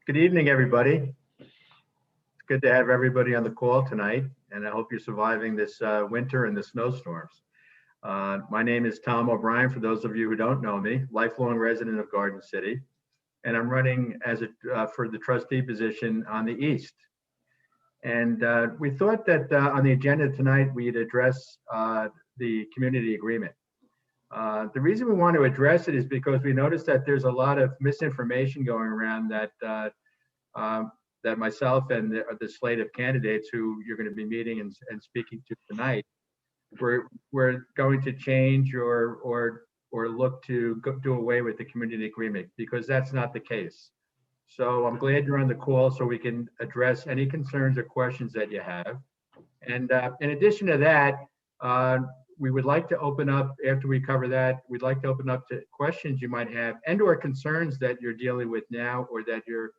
Good evening, everybody. It's good to have everybody on the call tonight, and I hope you're surviving this winter and the snowstorms. My name is Tom O'Brien, for those of you who don't know me, lifelong resident of Garden City, and I'm running for the trustee position on the East. And we thought that on the agenda tonight, we'd address the community agreement. The reason we want to address it is because we noticed that there's a lot of misinformation going around that myself and the slate of candidates who you're going to be meeting and speaking to tonight, we're going to change or look to do away with the community agreement, because that's not the case. So I'm glad you're on the call so we can address any concerns or questions that you have. And in addition to that, we would like to open up, after we cover that, we'd like to open up to questions you might have and or concerns that you're dealing with now or that you're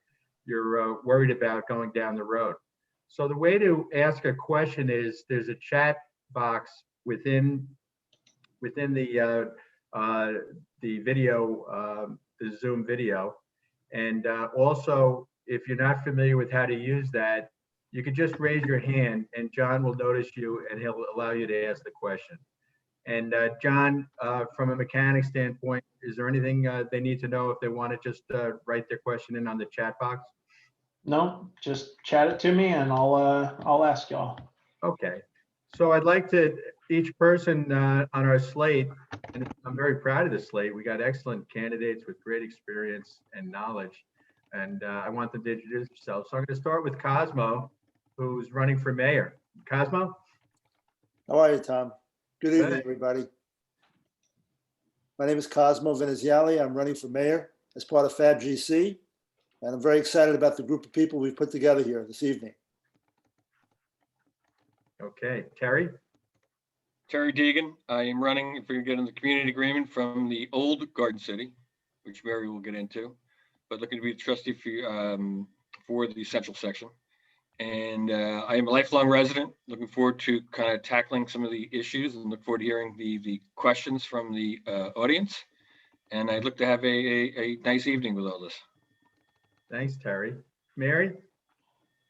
worried about going down the road. So the way to ask a question is there's a chat box within the video, the Zoom video. And also, if you're not familiar with how to use that, you could just raise your hand and John will notice you and he'll allow you to ask the question. And John, from a mechanic standpoint, is there anything they need to know if they want to just write their question in on the chat box? No, just chat it to me and I'll ask y'all. Okay. So I'd like to, each person on our slate, and I'm very proud of the slate. We got excellent candidates with great experience and knowledge. And I want them to introduce themselves. So I'm going to start with Cosmo, who's running for mayor. Cosmo? How are you, Tom? Good evening, Good. everybody. My name is Cosmo Veneziali. I'm running for mayor as part of FABGC, and I'm very excited about the group of people we've put together here this evening. Okay. Terry? Terry Deegan. I am running, if we get in the community agreement, from the old Garden City, which Mary will get into, but looking to be the trustee for the central section. And I am a lifelong resident, looking forward to kind of tackling some of the issues and look forward to hearing the questions from the audience. And I look to have a nice evening with all this. Thanks, Terry. Mary?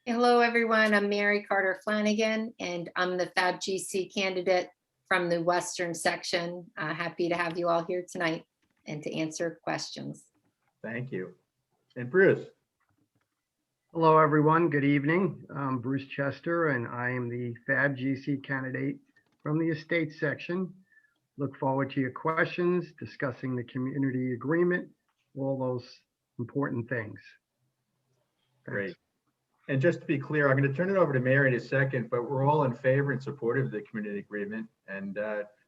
Hello, everyone. I'm Mary Carter Flanagan, and I'm the FABGC candidate from the Western section. Happy to have you all here tonight and to answer questions. Thank you. And Bruce? Hello, everyone. Good evening. I'm Bruce Chester, and I am the FABGC candidate from the Estate section. Look forward to your questions, discussing the community agreement, all those important things. Thanks. Great. And just to be clear, I'm going to turn it over to Mary in a second, but we're all in favor and supportive of the community agreement. And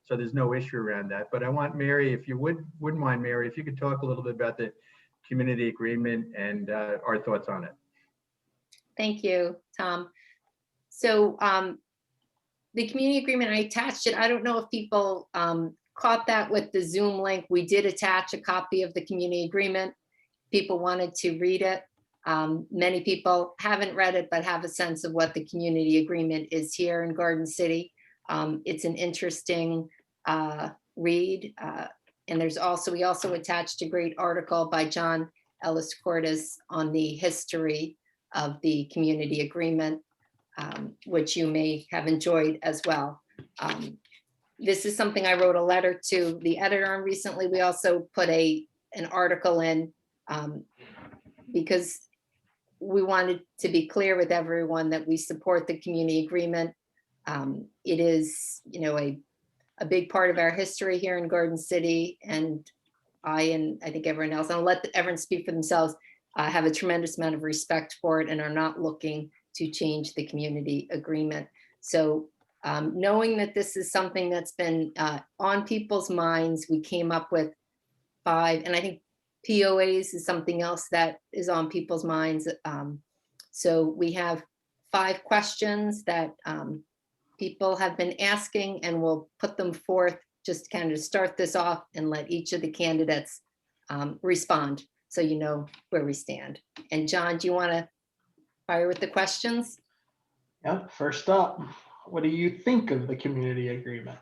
so there's no issue around that. But I want Mary, if you wouldn't mind, Mary, if you could talk a little bit about the community agreement and our thoughts on it. Thank you, Tom. So the community agreement, I attached it. I don't know if people caught that with the Zoom link. We did attach a copy of the community agreement. People wanted to read it. Many people haven't read it, but have a sense of what the community agreement is here in Garden City. It's an interesting read. And we also attached a great article by John Ellis Cordes on the history of the community agreement, which you may have enjoyed as well. This is something I wrote a letter to the editor on recently. We also put an article in because we wanted to be clear with everyone that we support the community agreement. It is, a big part of our history here in Garden City, and I think everyone else, and I'll let everyone speak for themselves, have a tremendous amount of respect for it and are not looking to change the community agreement. So knowing that this is something that's been on people's minds, we came up with 5, and I think POAs is something else that is on people's minds. So we have 5 questions that people have been asking, and we'll put them forth just kind of start this off and let each of the candidates respond so you know where we stand. And John, do you want to fire with the questions? Yep. First up, what do you think of the community agreement?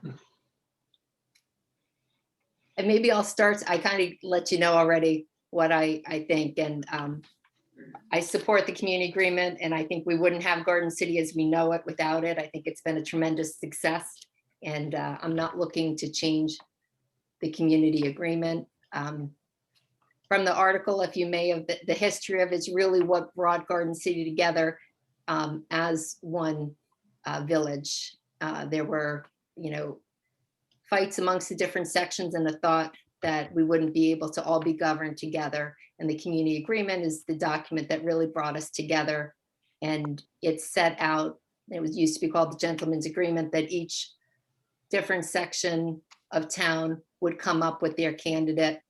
And maybe I'll start, I kind of let you know already what I think. And I support the community agreement, and I think we wouldn't have Garden City as we know it without it. I think it's been a tremendous success, and I'm not looking to change the community agreement. From the article, if you may, of the history of it's really what brought Garden City together as one village. There were, fights amongst the different sections and the thought that we wouldn't be able to all be governed together. And the community agreement is the document that really brought us together. And it set out, it was used to be called the gentleman's agreement, that each different section of town would come up with their candidate,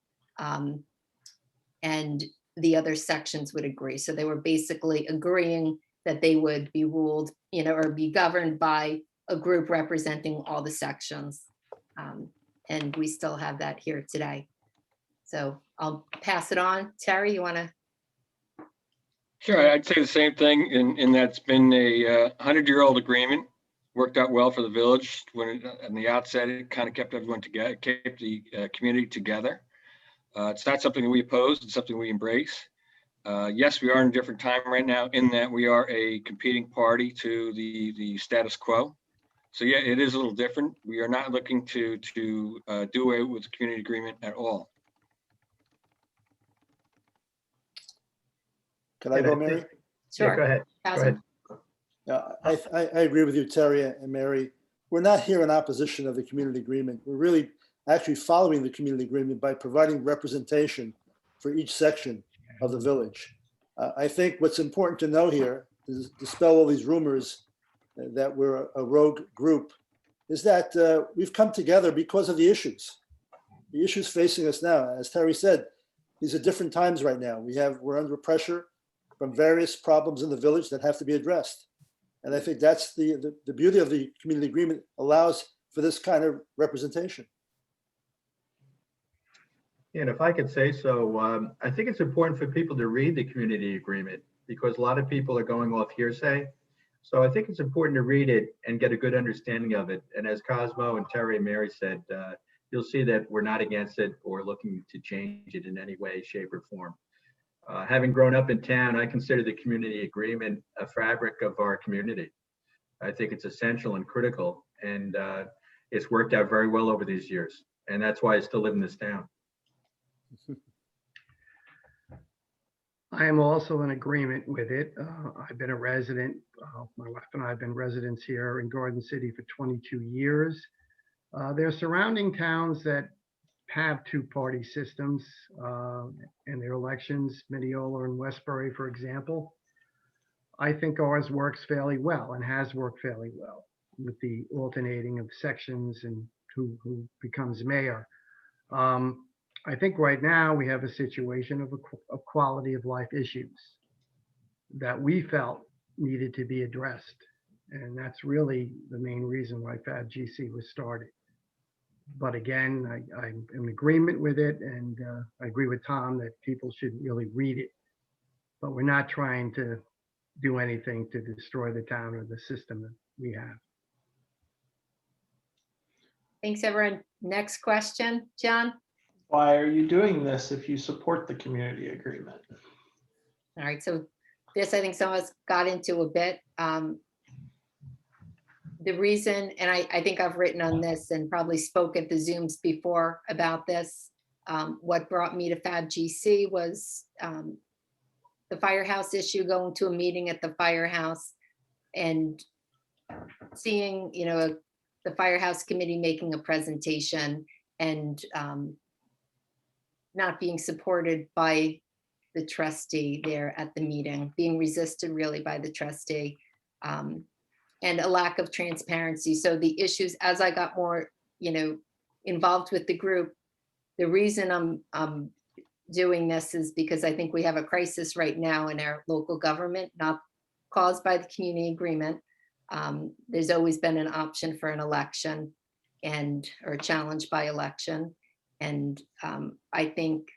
and the other sections would agree. So they were basically agreeing that they would be ruled, or be governed by a group representing all the sections. And we still have that here today. So I'll pass it on. Terry, you want to? Sure, I'd say the same thing in that it's been a 100-year-old agreement, worked out well for the village. When in the outset, it kind of kept everyone together, kept the community together. It's not something that we oppose, it's something we embrace. Yes, we are in a different time right now in that we are a competing party to the status quo. So yeah, it is a little different. We are not looking to do away with the community agreement at all. Can I go, Mary? Yeah, Sure. go ahead. Go ahead. Yeah, I agree with you, Terry and Mary. We're not here in opposition of the community agreement. We're really actually following the community agreement by providing representation for each section of the village. I think what's important to know here, to dispel all these rumors that we're a rogue group, is that we've come together because of the issues facing us now. As Terry said, these are different times right now. We're under pressure from various problems in the village that have to be addressed. And I think that's the beauty of the community agreement, allows for this kind of representation. And if I could say so, I think it's important for people to read the community agreement, because a lot of people are going off hearsay. So I think it's important to read it and get a good understanding of it. And as Cosmo and Terry and Mary said, you'll see that we're not against it or looking to change it in any way, shape, or form. Having grown up in town, I consider the community agreement a fabric of our community. I think it's essential and critical, and it's worked out very well over these years. And that's why I still live in this town. I am also in agreement with it. I've been a resident, my wife and I have been residents here in Garden City for 22 years. There are surrounding towns that have two-party systems in their elections, Mineola and Westbury, for example. I think ours works fairly well and has worked fairly well with the alternating of sections and who becomes mayor. I think right now we have a situation of quality of life issues that we felt needed to be addressed. And that's really the main reason why FABGC was started. But again, I'm in agreement with it, and I agree with Tom that people should really read it. But we're not trying to do anything to destroy the town or the system that we have. Thanks, everyone. Next question, John. Why are you doing this if you support the community agreement? All right, so this, I think some of us got into a bit. The reason, and I think I've written on this and probably spoke at the Zooms before about this, what brought me to FABGC was the firehouse issue, going to a meeting at the firehouse and seeing, the firehouse committee making a presentation and not being supported by the trustee there at the meeting, being resisted really by the trustee, and a lack of transparency. So the issues, as I got more, involved with the group, the reason I'm doing this is because I think we have a crisis right now in our local government, not caused by the community agreement. There's always been an option for an election or challenge by election. And I think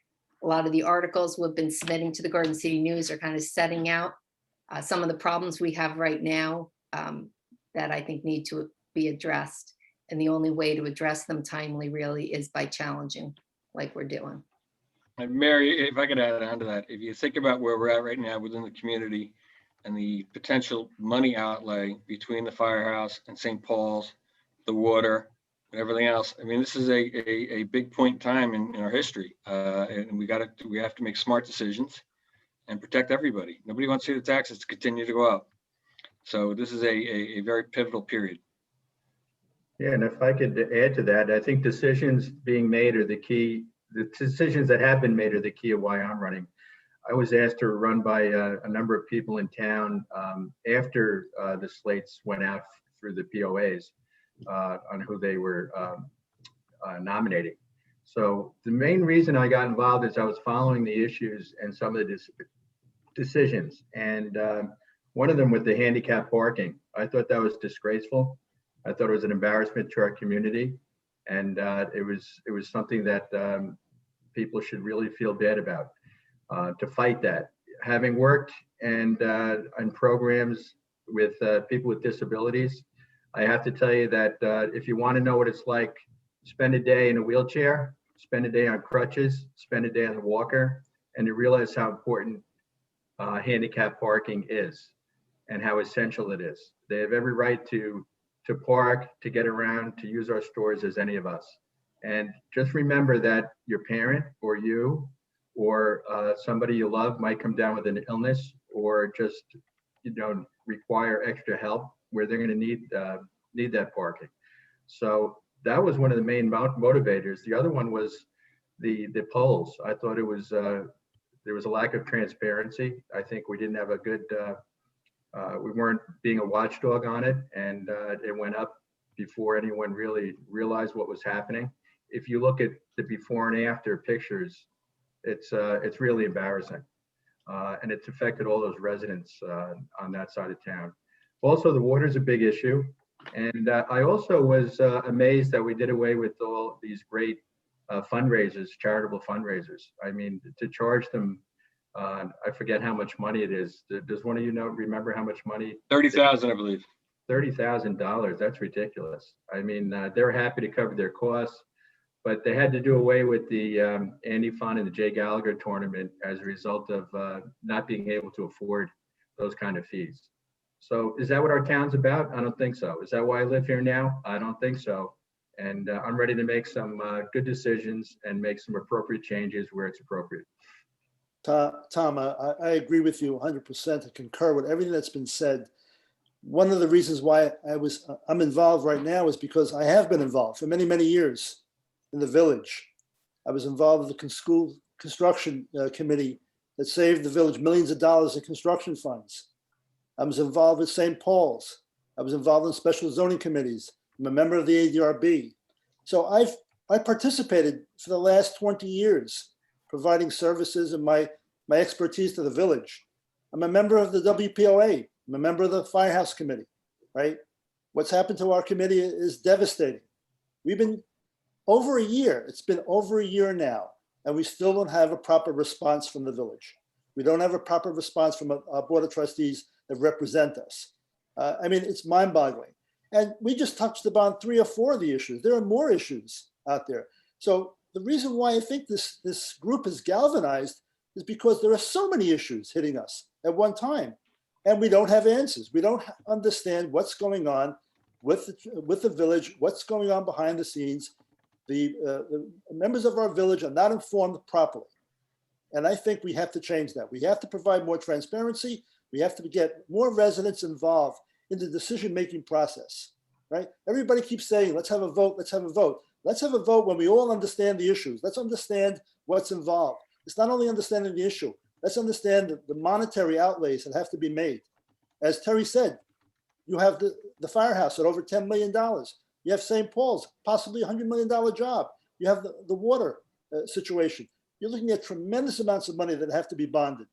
a lot of the articles we've been submitting to the Garden City News are kind of setting out some of the problems we have right now that I think need to be addressed. And the only way to address them timely really is by challenging like we're doing. And Mary, if I could add on to that, if you think about where we're at right now within the community and the potential money outlay between the firehouse and St. Paul's, the water, and everything else, I mean, this is a big point in time in our history. And we have to make smart decisions and protect everybody. Nobody wants to see the taxes to continue to go up. So this is a very pivotal period. Yeah, and if I could add to that, I think decisions being made are the key. The decisions that have been made are the key of why I'm running. I was asked to run by a number of people in town after the slates went out through the POAs on who they were nominating. So the main reason I got involved is I was following the issues and some of the decisions. And one of them with the handicap parking, I thought that was disgraceful. I thought it was an embarrassment to our community. And it was something that people should really feel bad about, to fight that. Having worked and on programs with people with disabilities, I have to tell you that if you want to know what it's like, spend a day in a wheelchair, spend a day on crutches, spend a day on the walker, and you realize how important handicap parking is and how essential it is. They have every right to park, to get around, to use our stores as any of us. And just remember that your parent or you or somebody you love might come down with an illness or just, require extra help where they're going to need that parking. So that was one of the main motivators. The other one was the polls. I thought there was a lack of transparency. I think we didn't have a good, we weren't being a watchdog on it, and it went up before anyone really realized what was happening. If you look at the before and after pictures, it's really embarrassing. And it's affected all those residents on that side of town. Also, the water is a big issue. And I also was amazed that we did away with all these great fundraisers, charitable fundraisers. I mean, to charge them, I forget how much money it is. Does one of you remember how much money? 30,000, I believe. $30,000. That's ridiculous. I mean, they're happy to cover their costs, but they had to do away with the Andy Fund and the Jay Gallagher tournament as a result of not being able to afford those kind of fees. So is that what our town's about? I don't think so. Is that why I live here now? I don't think so. And I'm ready to make some good decisions and make some appropriate changes where it's appropriate. Tom, I agree with you 100%. I concur with everything that's been said. One of the reasons why I'm involved right now is because I have been involved for many, many years in the village. I was involved with the school construction committee that saved the village millions of dollars in construction funds. I was involved with St. Paul's. I was involved in special zoning committees. I'm a member of the ADRB. So I participated for the last 20 years, providing services and my expertise to the village. I'm a member of the WPOA. I'm a member of the Firehouse Committee, right? What's happened to our committee is devastating. We've been over a year. It's been over a year now, and we still don't have a proper response from the village. We don't have a proper response from our board of trustees that represent us. I mean, it's mind-boggling. And we just touched upon 3 or 4 of the issues. There are more issues out there. So the reason why I think this group is galvanized is because there are so many issues hitting us at one time, and we don't have answers. We don't understand what's going on with the village, what's going on behind the scenes. The members of our village are not informed properly. And I think we have to change that. We have to provide more transparency. We have to get more residents involved in the decision-making process, right? Everybody keeps saying, let's have a vote, let's have a vote. Let's have a vote when we all understand the issues. Let's understand what's involved. It's not only understanding the issue, let's understand the monetary outlays that have to be made. As Terry said, you have the firehouse at over $10 million. You have St. Paul's, possibly $100 million job. You have the water situation. You're looking at tremendous amounts of money that have to be bonded.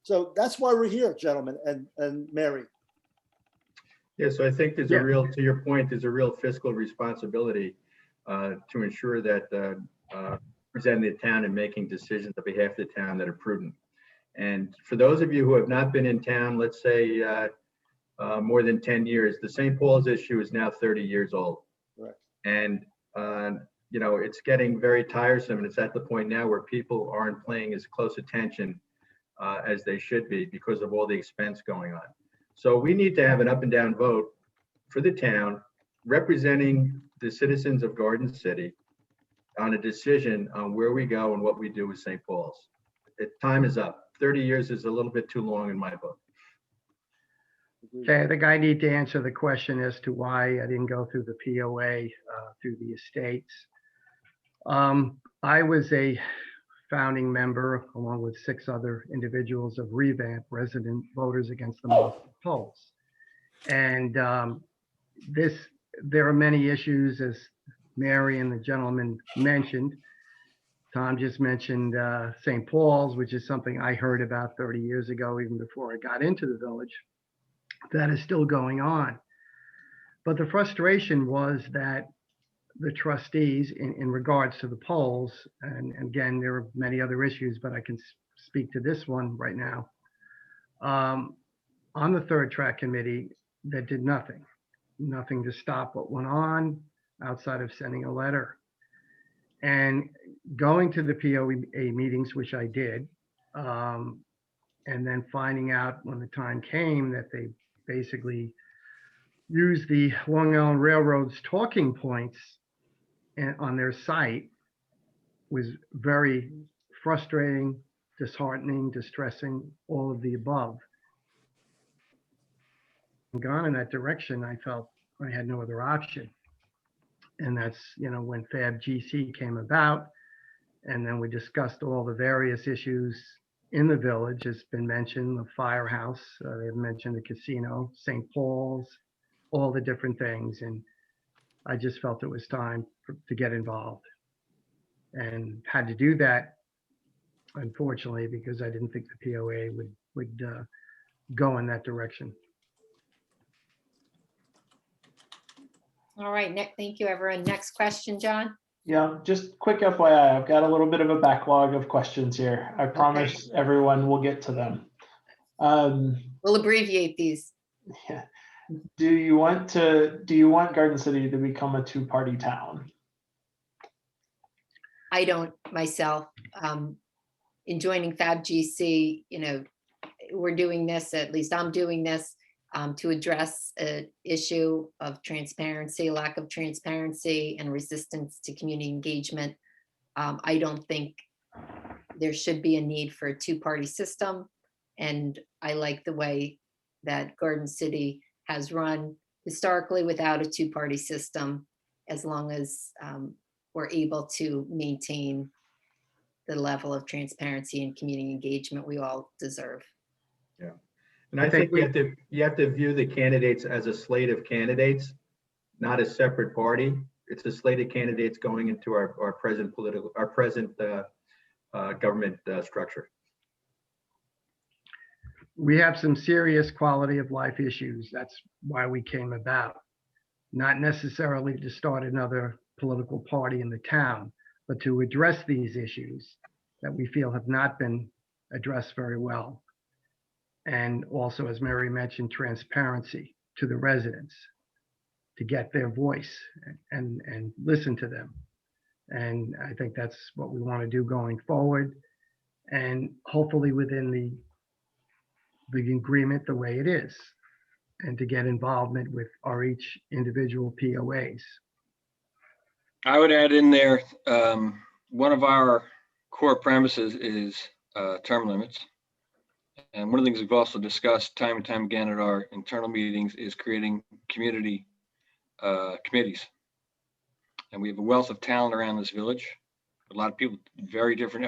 So that's why we're here, gentlemen and Mary. Yeah, so I think there's to your point, there's a real fiscal responsibility to ensure that representing the town and making decisions on behalf of the town that are prudent. And for those of you who have not been in town, let's say more than 10 years, the St. Paul's issue is now 30 years old. Right. And it's getting very tiresome, and it's at the point now where people aren't paying as close attention as they should be because of all the expense going on. So we need to have an up and down vote for the town representing the citizens of Garden City on a decision on where we go and what we do with St. Paul's. Time is up. 30 years is a little bit too long in my book. Okay, I think I need to answer the question as to why I didn't go through the POA through the estates. I was a founding member, along with 6 other individuals, of Revamp, Resident Voters Against the Multiple Polls. And there are many issues, as Mary and the gentleman mentioned. Tom just mentioned St. Paul's, which is something I heard about 30 years ago, even before I got into the village. That is still going on. But the frustration was that the trustees, in regards to the polls, and again, there are many other issues, but I can speak to this one right now, on the third track committee, that did nothing to stop what went on outside of sending a letter. And going to the POA meetings, which I did, and then finding out when the time came that they basically used the Long Island Railroad's talking points on their site, was very frustrating, disheartening, distressing, all of the above. Gone in that direction, I felt I had no other option. And that's, when FABGC came about, and then we discussed all the various issues in the village. It's been mentioned, the firehouse, they've mentioned the casino, St. Paul's, all the different things. And I just felt it was time to get involved, and had to do that, unfortunately, because I didn't think the POA would go in that direction. All right, Nick, thank you, everyone. Next question, John. Yeah, just quick FYI, I've got a little bit of a backlog of questions here. I promise everyone will get to them. We'll abbreviate these. Yeah. Do you want Garden City to become a 2-party town? I don't myself. In joining FABGC, we're doing this, at least I'm doing this, to address an issue of transparency, lack of transparency, and resistance to community engagement. I don't think there should be a need for a 2-party system. And I like the way that Garden City has run historically without a 2-party system, as long as we're able to maintain the level of transparency and community engagement we all deserve. Yeah. And I think you have to view the candidates as a slate of candidates, not a separate party. It's a slate of candidates going into our present government structure. We have some serious quality of life issues. That's why we came about. Not necessarily to start another political party in the town, but to address these issues that we feel have not been addressed very well. And also, as Mary mentioned, transparency to the residents, to get their voice and listen to them. And I think that's what we want to do going forward, and hopefully within the agreement the way it is, and to get involvement with our each individual POAs. I would add in there, one of our core premises is term limits. And one of the things we've also discussed time and time again at our internal meetings is creating community committees. And we have a wealth of talent around this village. A lot of people, very different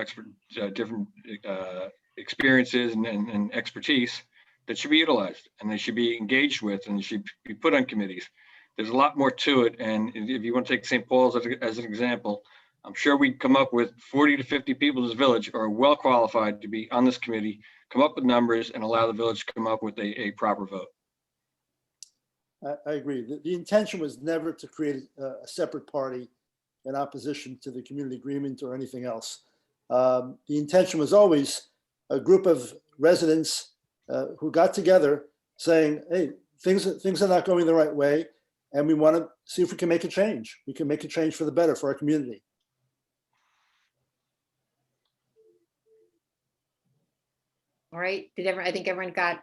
experiences and expertise that should be utilized, and they should be engaged with, and should be put on committees. There's a lot more to it. And if you want to take St. Paul's as an example, I'm sure we'd come up with 40 to 50 people in this village are well qualified to be on this committee, come up with numbers, and allow the village to come up with a proper vote. I agree. The intention was never to create a separate party in opposition to the community agreement or anything else. The intention was always a group of residents who got together saying, hey, things are not going the right way. and we want to see if we can make a change. We can make a change for the better for our community. All right, I think everyone got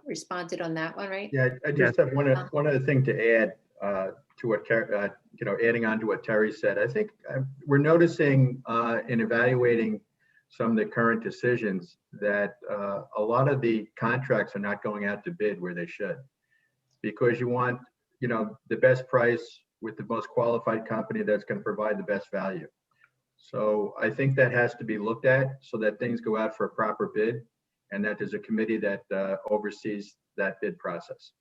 responded on that one, right? Yeah, I just have one other thing to add to what, adding on to what Terry said. I think we're noticing in evaluating some of the current decisions that a lot of the contracts are not going out to bid where they should, because you want, the best price with the most qualified company that's going to provide the best value. So I think that has to be looked at so that things go out for a proper bid, and that there's a committee that oversees that bid process.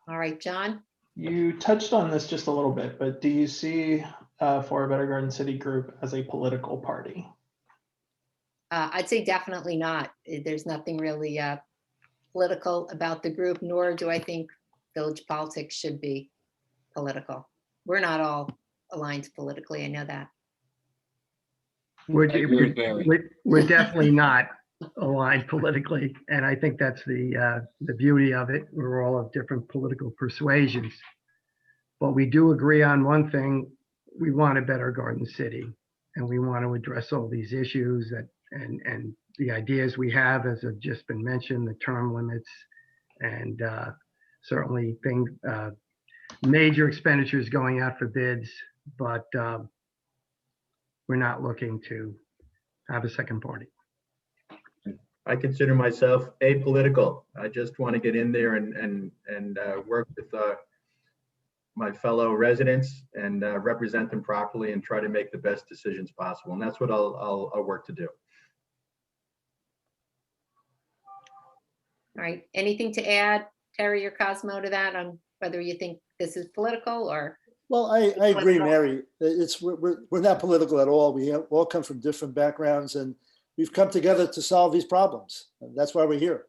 All right, John? You touched on this just a little bit, but do you see For a Better Garden City group as a political party? I'd say definitely not. There's nothing really political about the group, nor do I think village politics should be political. We're not all aligned politically, I know that. We're I agree with Mary. we're definitely not aligned politically, and I think that's the beauty of it. We're all of different political persuasions, but we do agree on one thing: we want a better Garden City, and we want to address all these issues and the ideas we have, as have just been mentioned, the term limits, and certainly major expenditures going out for bids, but we're not looking to have a second party. I consider myself apolitical. I just want to get in there and work with my fellow residents and represent them properly and try to make the best decisions possible. And that's what I'll work to do. All right, anything to add, Terry or Cosmo, to that on whether you think this is political or? Well, I agree, Mary. We're not political at all. We all come from different backgrounds, and we've come together to solve these problems. And that's why we're here.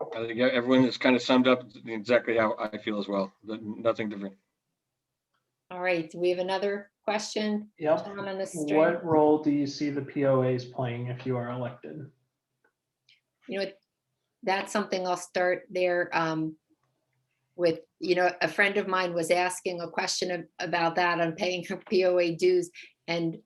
I think everyone has kind of summed up exactly how I feel as well. Nothing different. All right, do we have another question? Yep. John, on this string? What role do you see the POAs playing if you are elected? You know what, that's something I'll start there with, a friend of mine was asking a question about that on paying for POA dues. And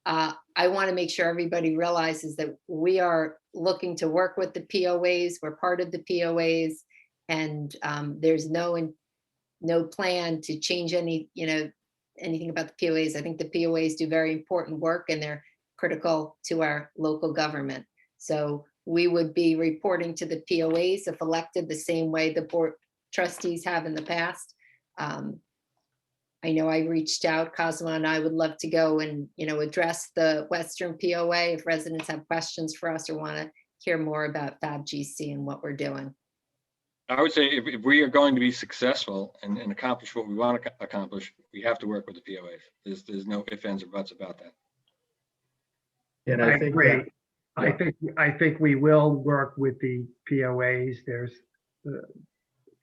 I want to make sure everybody realizes that we are looking to work with the POAs. We're part of the POAs, and there's no plan to change anything about the POAs. I think the POAs do very important work, and they're critical to our local government. So we would be reporting to the POAs if elected the same way the board trustees have in the past. I know I reached out, Cosmo and I would love to go and, address the Western POA if residents have questions for us or want to hear more about FABGC and what we're doing. I would say if we are going to be successful and accomplish what we want to accomplish, we have to work with the POAs. There's no ifs, ands, or buts about that. And I I think agree. I think we will work with the POAs. There's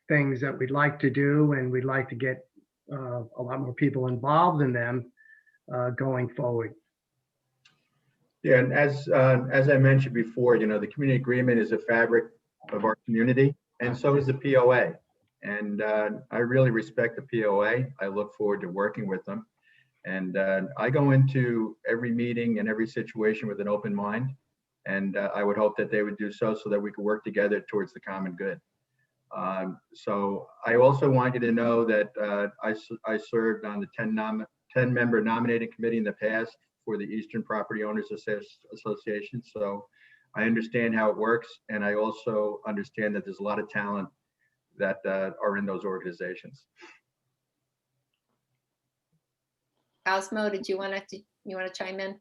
things that we'd like to do, and we'd like to get a lot more people involved in them going forward. Yeah, and as I mentioned before, the community agreement is a fabric of our community, and so is the POA. And I really respect the POA. I look forward to working with them. And I go into every meeting and every situation with an open mind. And I would hope that they would do so that we could work together towards the common good. So I also want you to know that I served on the 10-member nominating committee in the past for the Eastern Property Owners Association. So I understand how it works. And I also understand that there's a lot of talent that are in those organizations. Cosmo, did you want to chime in?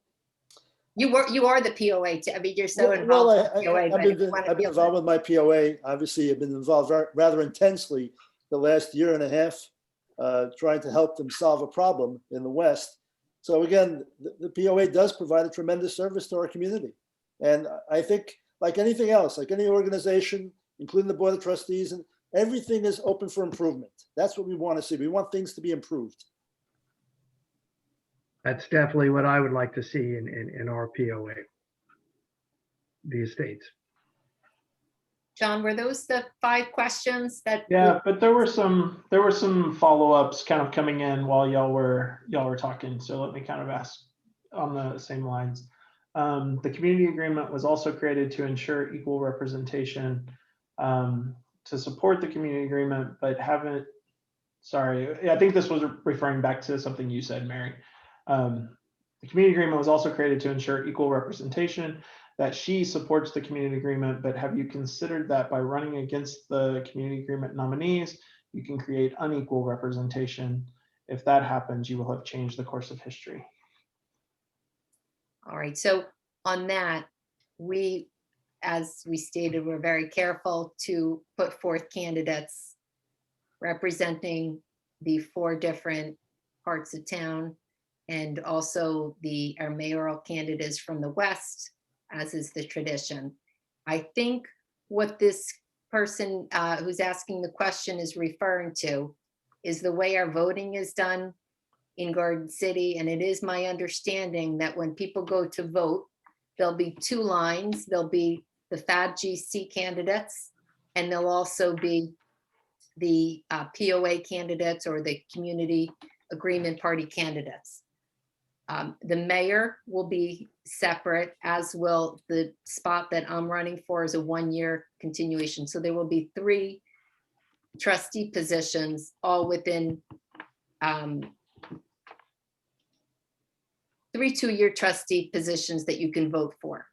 You are the POA. I mean, you're so Well, involved. with the POA, I've but if you wanna been be involved with my POA. Obviously, I've been involved rather intensely the last year and a half, trying to help them solve a problem in the West. So again, the POA does provide a tremendous service to our community. And I think, like anything else, like any organization, including the Board of Trustees, and everything is open for improvement. That's what we want to see. We want things to be improved. That's definitely what I would like to see in our POA, the estates. John, were those the 5 questions that? Yeah, but there were some follow-ups kind of coming in while y'all were talking. So let me kind of ask on the same lines. The community agreement was also created to ensure equal representation, to support the community agreement, but haven't, sorry, I think this was referring back to something you said, Mary. The community agreement was also created to ensure equal representation, that she supports the community agreement, but have you considered that by running against the community agreement nominees, you can create unequal representation? If that happens, you will have changed the course of history. All right, so on that, as we stated, we're very careful to put forth candidates representing the 4 different parts of town, and also our mayoral candidates from the West, as is the tradition. I think what this person who's asking the question is referring to is the way our voting is done in Garden City. And it is my understanding that when people go to vote, there'll be 2 lines. There'll be the FABGC candidates, and there'll also be the POA candidates or the Community Agreement Party candidates. The mayor will be separate, as will the spot that I'm running for is a 1-year continuation. So there will be 3 trustee positions, all within 3 2-year trustee positions that you can vote for.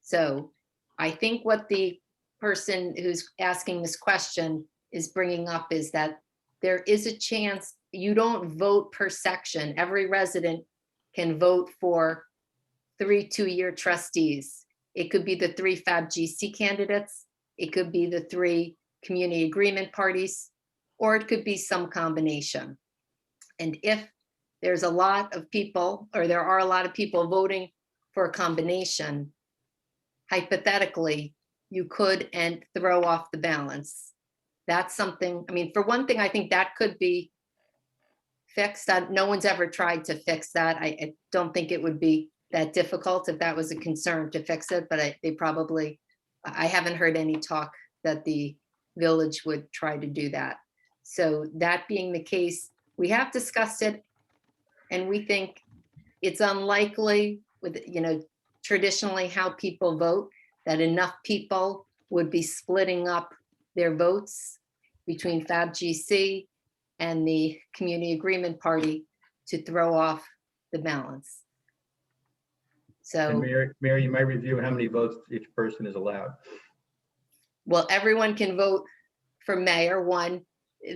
So I think what the person who's asking this question is bringing up is that there is a chance you don't vote per section. Every resident can vote for 3 2-year trustees. It could be the 3 FABGC candidates. It could be the 3 community agreement parties, or it could be some combination. And if there's a lot of people, or there are a lot of people voting for a combination, hypothetically, you could and throw off the balance. That's something, I mean, for one thing, I think that could be fixed. No one's ever tried to fix that. I don't think it would be that difficult if that was a concern to fix it, but I haven't heard any talk that the village would try to do that. So that being the case, we have discussed it, and we think it's unlikely with, traditionally how people vote, that enough people would be splitting up their votes between FABGC and the Community Agreement Party to throw off the balance. And So, Mary, you might review how many votes each person is allowed. well, everyone can vote for mayor, 1.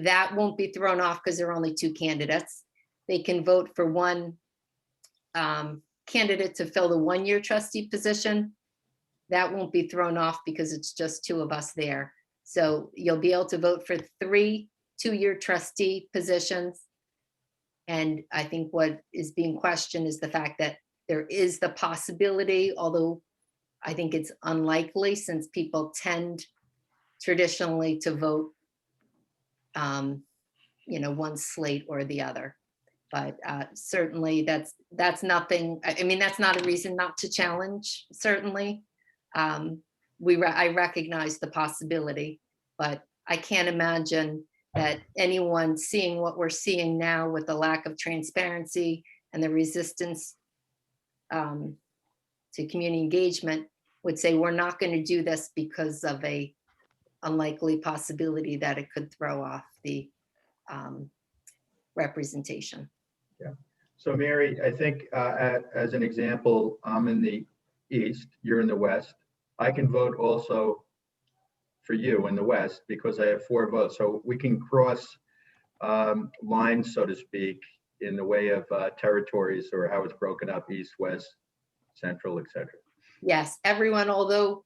That won't be thrown off because there are only 2 candidates. They can vote for 1 candidate to fill the 1-year trustee position. That won't be thrown off because it's just 2 of us there. So you'll be able to vote for 3 2-year trustee positions. And I think what is being questioned is the fact that there is the possibility, although I think it's unlikely since people tend traditionally to vote, 1 slate or the other. But certainly that's nothing, I mean, that's not a reason not to challenge, certainly. I recognize the possibility, but I can't imagine that anyone seeing what we're seeing now with the lack of transparency and the resistance to community engagement would say we're not going to do this because of a unlikely possibility that it could throw off the representation. Yeah. So Mary, I think as an example, I'm in the East, you're in the West. I can vote also for you in the West because I have 4 votes. So we can cross lines, so to speak, in the way of territories or how it's broken up, East, West, Central, etc. Yes, everyone, although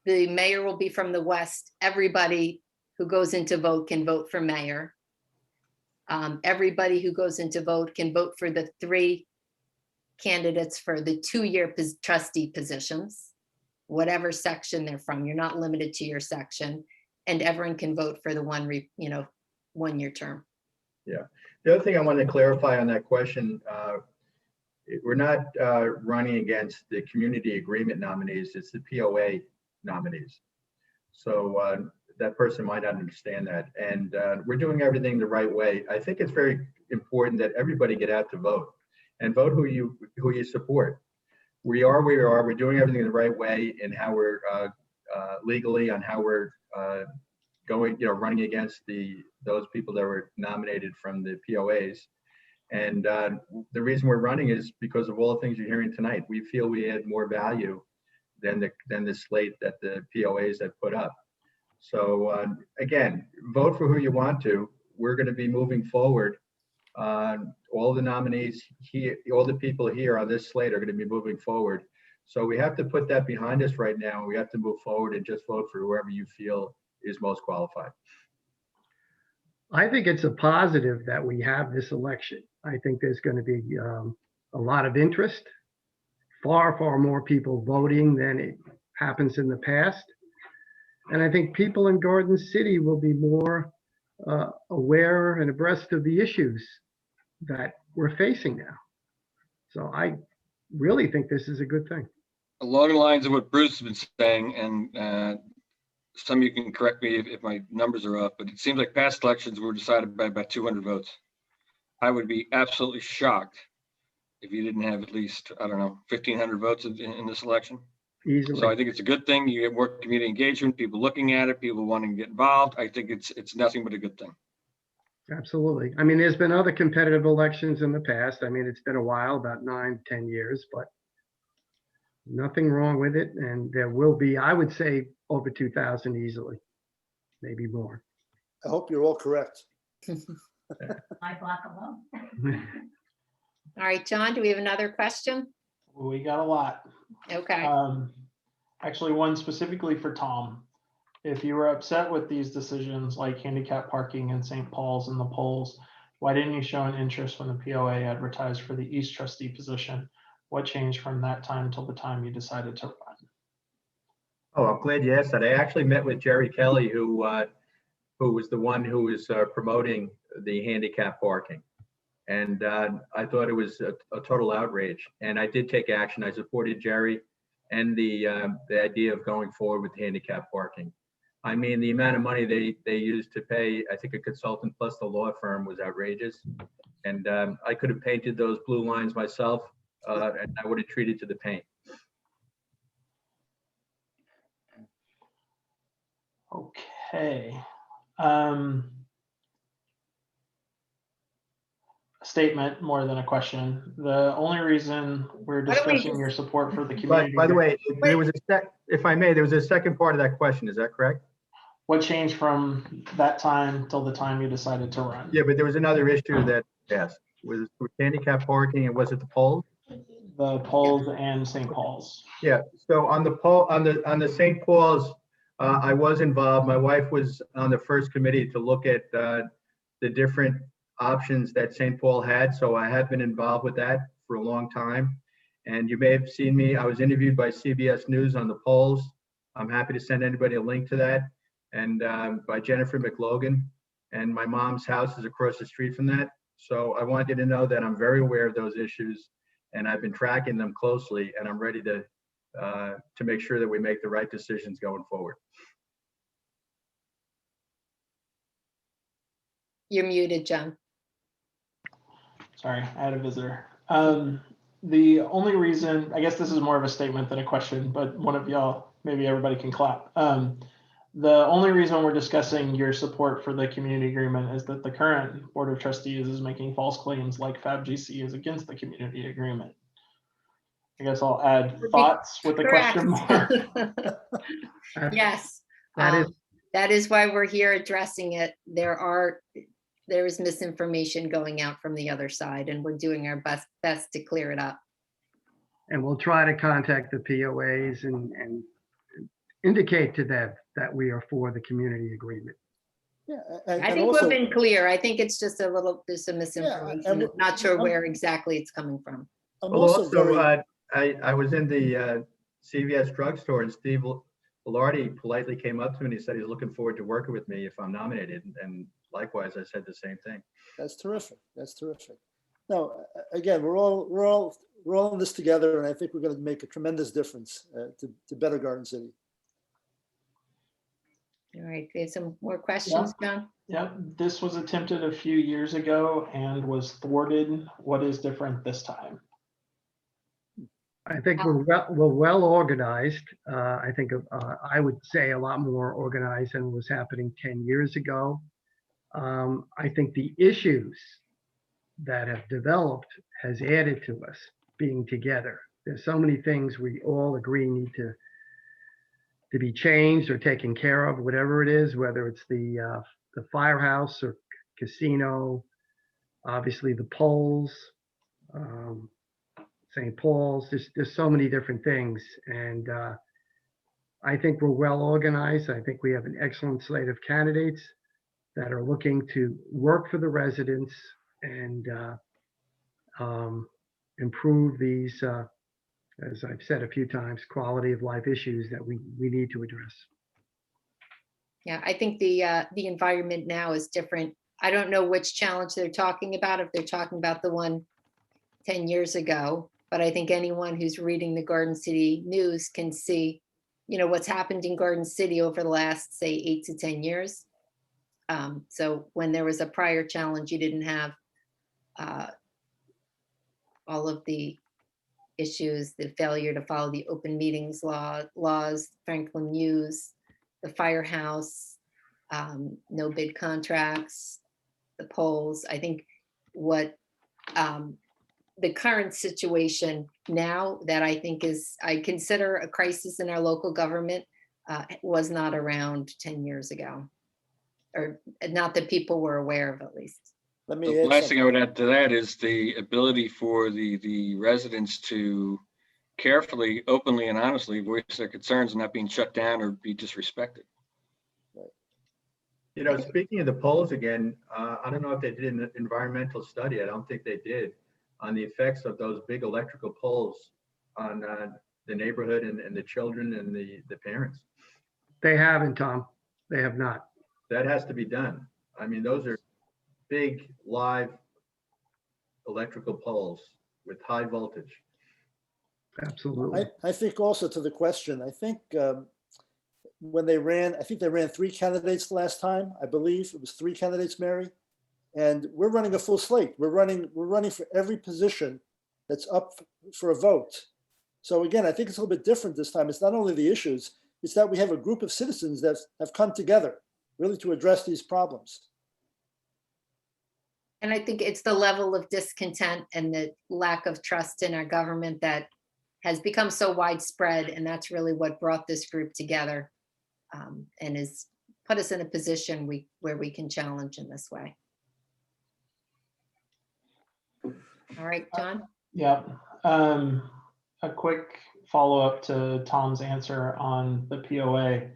the mayor will be from the West, everybody who goes into vote can vote for mayor. Everybody who goes into vote can vote for the 3 candidates for the 2-year trustee positions, whatever section they're from. You're not limited to your section, and everyone can vote for the 1-year term. Yeah. The other thing I wanted to clarify on that question, we're not running against the community agreement nominees, it's the POA nominees. So that person might not understand that. And we're doing everything the right way. I think it's very important that everybody get out to vote and vote who you support. We are where we are. We're doing everything the right way in how we're legally on how we're going, running against those people that were nominated from the POAs. And the reason we're running is because of all the things you're hearing tonight. We feel we add more value than the slate that the POAs have put up. So again, vote for who you want to. We're going to be moving forward. All the nominees here, all the people here on this slate are going to be moving forward. So we have to put that behind us right now. We have to move forward and just vote for whoever you feel is most qualified. I think it's a positive that we have this election. I think there's going to be a lot of interest, far more people voting than it happens in the past. And I think people in Garden City will be more aware and abreast of the issues that we're facing now. So I really think this is a good thing. Along the lines of what Bruce has been saying, and some of you can correct me if my numbers are off, but it seems like past elections were decided by about 200 votes. I would be absolutely shocked if you didn't have at least, I don't know, 1,500 votes in this election. Easily. So I think it's a good thing. You get more community engagement, people looking at it, people wanting to get involved. I think it's nothing but a good thing. Absolutely. I mean, there's been other competitive elections in the past. I mean, it's been a while, about 9-10 years, but nothing wrong with it. And there will be, I would say, over 2,000 easily, maybe more. I hope you're all correct. My block alone. All right, John, do we have another question? We got a lot. Okay. Actually, one specifically for Tom. If you were upset with these decisions like handicap parking in St. Paul's and the polls, why didn't you show an interest when the POA advertised for the East trustee position? What changed from that time till the time you decided to run? Oh, I'm glad you asked that. I actually met with Jerry Kelly, who was the one who was promoting the handicap parking. And I thought it was a total outrage. And I did take action. I supported Jerry and the idea of going forward with handicap parking. I mean, the amount of money they used to pay, I think a consultant plus the law firm was outrageous. And I could have painted those blue lines myself and I would have treated to the paint. Okay. Statement more than a question. The only reason we're Why don't we discussing just- your support for the But community. by the way, there was if I may, there was a second part of that question. Is that correct? What changed from that time till the time you decided to run? Yeah, but there was another issue that passed. Was handicap parking and was it the polls? The polls and St. Paul's. Yeah, so on the poll, on the St. Paul's, I was involved. My wife was on the first committee to look at the different options that St. Paul had. So I have been involved with that for a long time. And you may have seen me, I was interviewed by CBS News on the polls. I'm happy to send anybody a link to that. And by Jennifer McLogan. And my mom's house is across the street from that. So I want you to know that I'm very aware of those issues and I've been tracking them closely and I'm ready to make sure that we make the right decisions going forward. You're muted, John. Sorry, I had a visitor. The only reason, I guess this is more of a statement than a question, but one of y'all, maybe everybody can clap. The only reason we're discussing your support for the community agreement is that the current Board of Trustees is making false claims like FABGC is against the community agreement. I guess I'll add thoughts with the question mark. Yes, That is, that is why we're here addressing it. There is misinformation going out from the other side and we're doing our best to clear it up. and we'll try to contact the POAs and indicate to them that we are for the community agreement. Yeah, I and think also, we've been clear. I think it's just there's some misinformation. and I'm not sure where exactly it's coming from. I'm Well, also also, very, I was in the CVS drugstore and Steve Velarde politely came up to me and he said he's looking forward to working with me if I'm nominated. And likewise, I said the same thing. that's terrific. That's terrific. No, again, we're all in this together, and I think we're going to make a tremendous difference to better Garden City. All right, we have some more questions, John? Yep, this was attempted a few years ago and was thwarted. What is different this time? I think we're well organized. I think I would say a lot more organized than was happening 10 years ago. I think the issues that have developed has added to us being together. There's so many things we all agree need to be changed or taken care of, whatever it is, whether it's the firehouse or casino, obviously the polls, St. Paul's. There's so many different things, and I think we're well organized. I think we have an excellent slate of candidates that are looking to work for the residents and improve these, as I've said a few times, quality of life issues that we need to address. Yeah, I think the environment now is different. I don't know which challenge they're talking about, if they're talking about the one 10 years ago, but I think anyone who's reading the Garden City news can see, what's happened in Garden City over the last, say, 8 to 10 years. So when there was a prior challenge, you didn't have all of the issues, the failure to follow the open meetings laws, Franklin Muse, the firehouse, no bid contracts, the polls. I think what the current situation now that I think I consider a crisis in our local government was not around 10 years ago, or not that people were aware of, at least. Let The me add last thing I something. would add to that is the ability for the residents to carefully, openly, and honestly voice their concerns and not being shut down or be disrespected. Speaking of the polls again, I don't know if they did an environmental study. I don't think they did on the effects of those big electrical poles on the neighborhood and the children and the parents. They haven't, Tom. They have not. That has to be done. I mean, those are big live electrical poles with high voltage. Absolutely. I think also to the question, I think when they ran 3 candidates last time. I believe it was 3 candidates, Mary. And we're running a full slate. We're running for every position that's up for a vote. So again, I think it's a little bit different this time. It's not only the issues, it's that we have a group of citizens that have come together really to address these problems. And I think it's the level of discontent and the lack of trust in our government that has become so widespread. And that's really what brought this group together and has put us in a position where we can challenge in this way. All right, John? Yep. A quick follow-up to Tom's answer on the POA.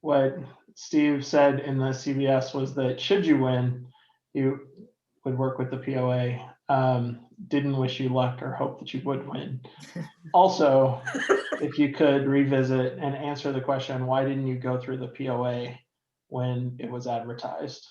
What Steve said in the CBS was that should you win, you would work with the POA. Didn't wish you luck or hope that you would win. Also, if you could revisit and answer the question, why didn't you go through the POA when it was advertised?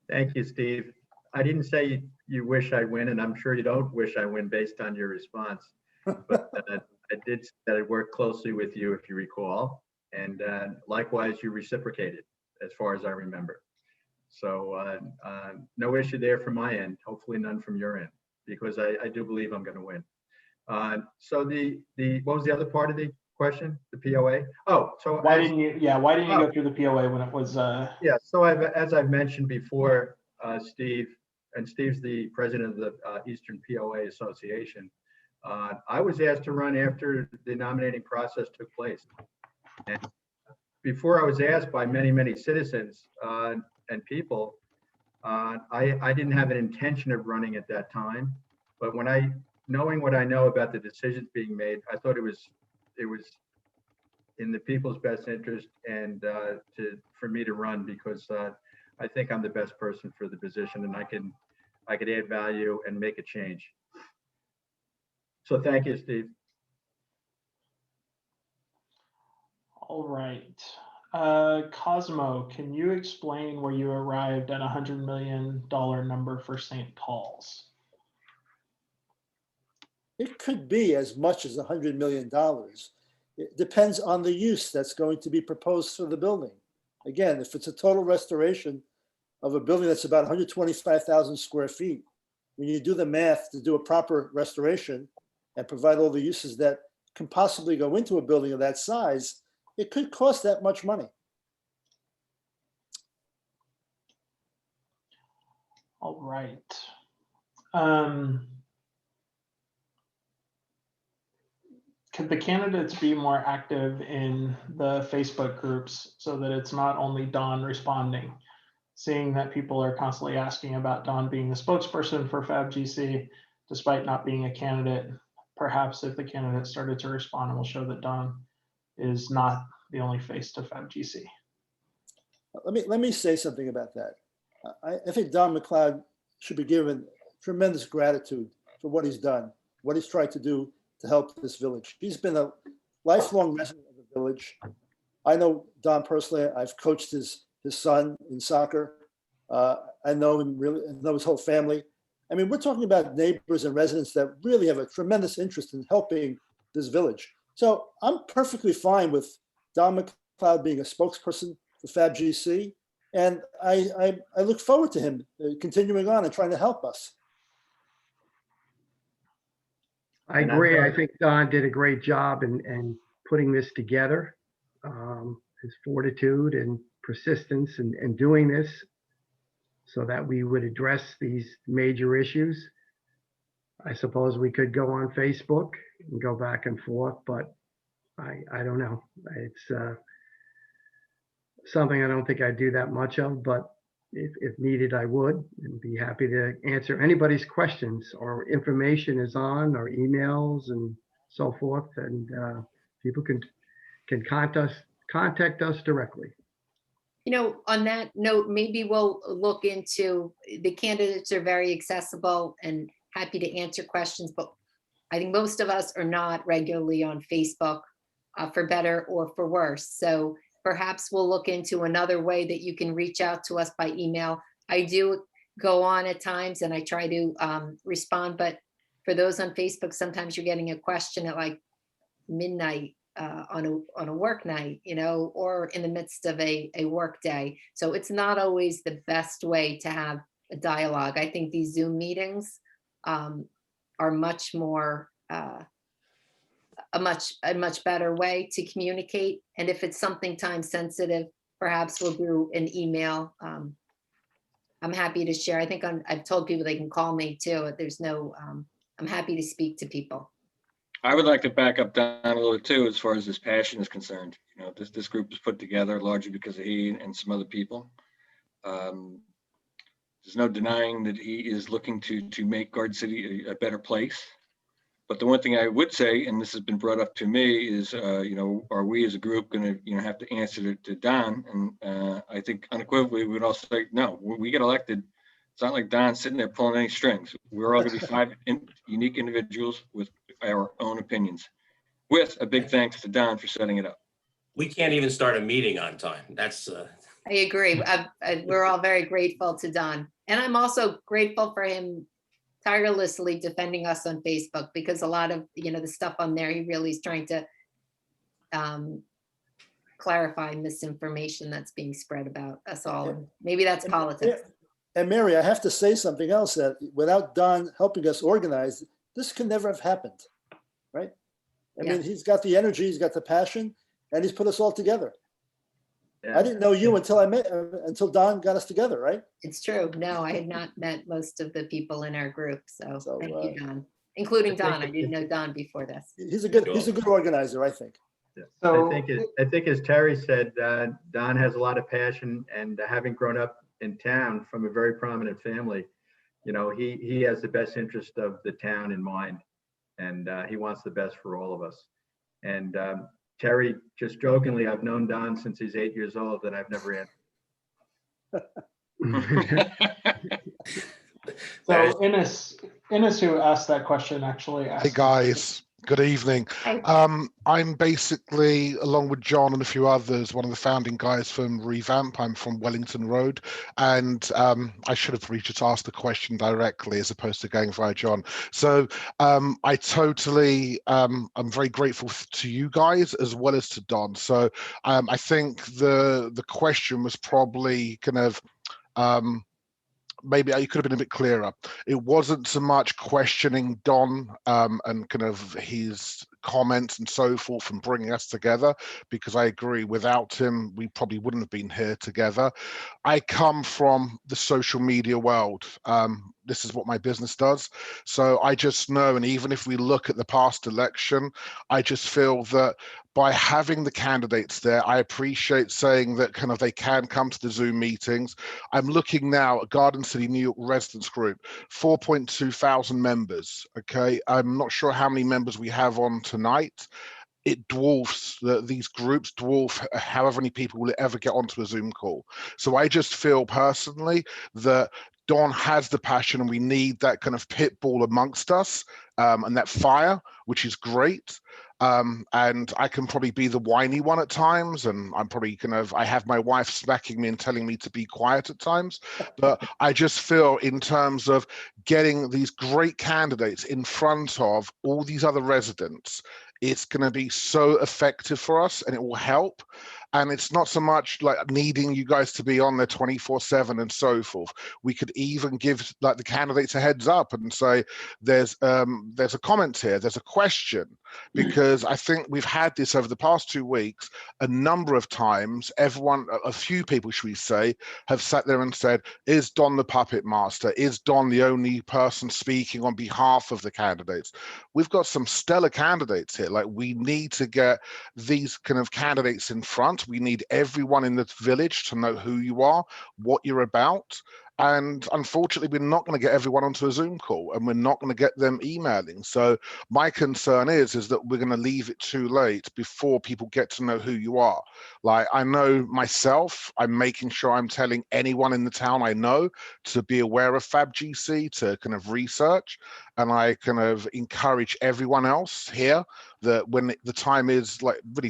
Thank you, Steve. I didn't say you wish I win, and I'm sure you don't wish I win based on your response. But I did say that I worked closely with you, if you recall, and likewise you reciprocated, as far as I remember. So no issue there from my end. Hopefully none from your end, because I do believe I'm going to win. So what was the other part of the question? The POA? Oh, so why didn't you go through the POA when it was? Yeah. So as I've mentioned before, Steve, and Steve's the president of the Eastern POA Association. I was asked to run after the nominating process took place. And before I was asked by many, many citizens and people, I didn't have an intention of running at that time. But knowing what I know about the decisions being made, I thought it was in the people's best interest and for me to run, because I think I'm the best person for the position, and I could add value and make a change. So thank you, Steve. All right. Cosmo, can you explain where you arrived at $100 million number for St. Paul's? It could be as much as $100 million. It depends on the use that's going to be proposed for the building. Again, if it's a total restoration of a building that's about 125,000 square feet, when you do the math to do a proper restoration and provide all the uses that can possibly go into a building of that size, it could cost that much money. All right. Could the candidates be more active in the Facebook groups so that it's not only Dawn responding? Seeing that people are constantly asking about Dawn being the spokesperson for FABGC, despite not being a candidate, perhaps if the candidate started to respond, it will show that Dawn is not the only face to FABGC. Let me say something about that. I think Don McLeod should be given tremendous gratitude for what he's done, what he's tried to do to help this village. He's been a lifelong resident of the village. I know Don personally. I've coached his son in soccer. I know him really, I know his whole family. I mean, we're talking about neighbors and residents that really have a tremendous interest in helping this village. So I'm perfectly fine with Don McLeod being a spokesperson for FABGC. And I look forward to him continuing on and trying to help us. I agree. I think Don did a great job in putting this together. His fortitude and persistence in doing this so that we would address these major issues. I suppose we could go on Facebook and go back and forth, but I don't know. It's something I don't think I do that much of, but if needed, I would, and be happy to answer anybody's questions. Our information is on our emails and so forth, and people can contact us directly. You know, on that note, maybe we'll look into, the candidates are very accessible and happy to answer questions, but I think most of us are not regularly on Facebook, for better or for worse. So perhaps we'll look into another way that you can reach out to us by email. I do go on at times and I try to respond, but for those on Facebook, sometimes you're getting a question at like midnight on a work night, you know, or in the midst of a work day. So it's not always the best way to have a dialogue. I think these Zoom meetings are much more, a much better way to communicate. And if it's something time sensitive, perhaps we'll do an email. I'm happy to share. I think I've told people they can call me too. There's no, I'm happy to speak to people. I would like to back up Don a little bit too, as far as his passion is concerned. You know, this group was put together largely because of he and some other people. There's no denying that he is looking to make Garden City a better place. But the one thing I would say, and this has been brought up to me, is, you know, are we as a group going to, you know, have to answer to Don? And I think unequivocally, we would also say, no, when we get elected, it's not like Don's sitting there pulling any strings. We're all going to be five unique individuals with our own opinions, with a big thanks to Don for setting it up. We can't even start a meeting on time. That's I agree. We're all very grateful to Don. And I'm also grateful for him tirelessly defending us on Facebook, because a lot of, you know, the stuff on there, he really is trying to clarify misinformation that's being spread about us all. And maybe that's politics. And Mary, I have to say something else, that without Don helping us organize, this could never have happened, right? I mean, he's got the energy, he's got the passion, and he's put us all together. Yeah. I didn't know you until Don got us together, right? It's true. No, I had not met most of the people in our group. So thank you, Don, including I think Don. I didn't know Don before this. He's a good organizer, I think. So I think as Terry said, Don has a lot of passion, and having grown up in town from a very prominent family, you know, he has the best interest of the town in mind, and he wants the best for all of us. And Terry, just jokingly, I've known Don since he's 8 years old, and I've never answered. So Innes, who asked that question, actually asked. Hey guys, Good evening. Hi. I'm basically, along with John and a few others, one of the founding guys from Revamp. I'm from Wellington Road, and I should have probably just asked the question directly as opposed to going via John. So I totally, I'm very grateful to you guys as well as to Don. So I think the question was probably kind of, maybe you could have been a bit clearer. It wasn't so much questioning Don and kind of his comments and so forth and bringing us together, because I agree, without him, we probably wouldn't have been here together. I come from the social media world. This is what my business does. So I just know, and even if we look at the past election, I just feel that by having the candidates there, I appreciate saying that kind of they can come to the Zoom meetings. I'm looking now at Garden City, New York residents group, 4.2 thousand members. Okay, I'm not sure how many members we have on tonight. It dwarfs, these groups dwarf however many people will ever get onto a Zoom call. So I just feel personally that Don has the passion and we need that kind of pit bull amongst us and that fire, which is great. And I can probably be the whiny one at times, and I'm probably I have my wife smacking me and telling me to be quiet at times, but I just feel in terms of getting these great candidates in front of all these other residents, it's going to be so effective for us and it will help. And it's not so much like needing you guys to be on there 24/7 and so forth. We could even give like the candidates a heads up and say, there's a comment here, there's a question, because I think we've had this over the past 2 weeks, a number of times, a few people, should we say, have sat there and said, is Don the puppet master? Is Don the only person speaking on behalf of the candidates? We've got some stellar candidates here. Like, we need to get these kind of candidates in front. We need everyone in the village to know who you are, what you're about. And unfortunately, we're not going to get everyone onto a Zoom call, and we're not going to get them emailing. So my concern is that we're going to leave it too late before people get to know who you are. Like, I know myself, I'm making sure I'm telling anyone in the town I know to be aware of FABGC, to kind of research. And I kind of encourage everyone else here that when the time is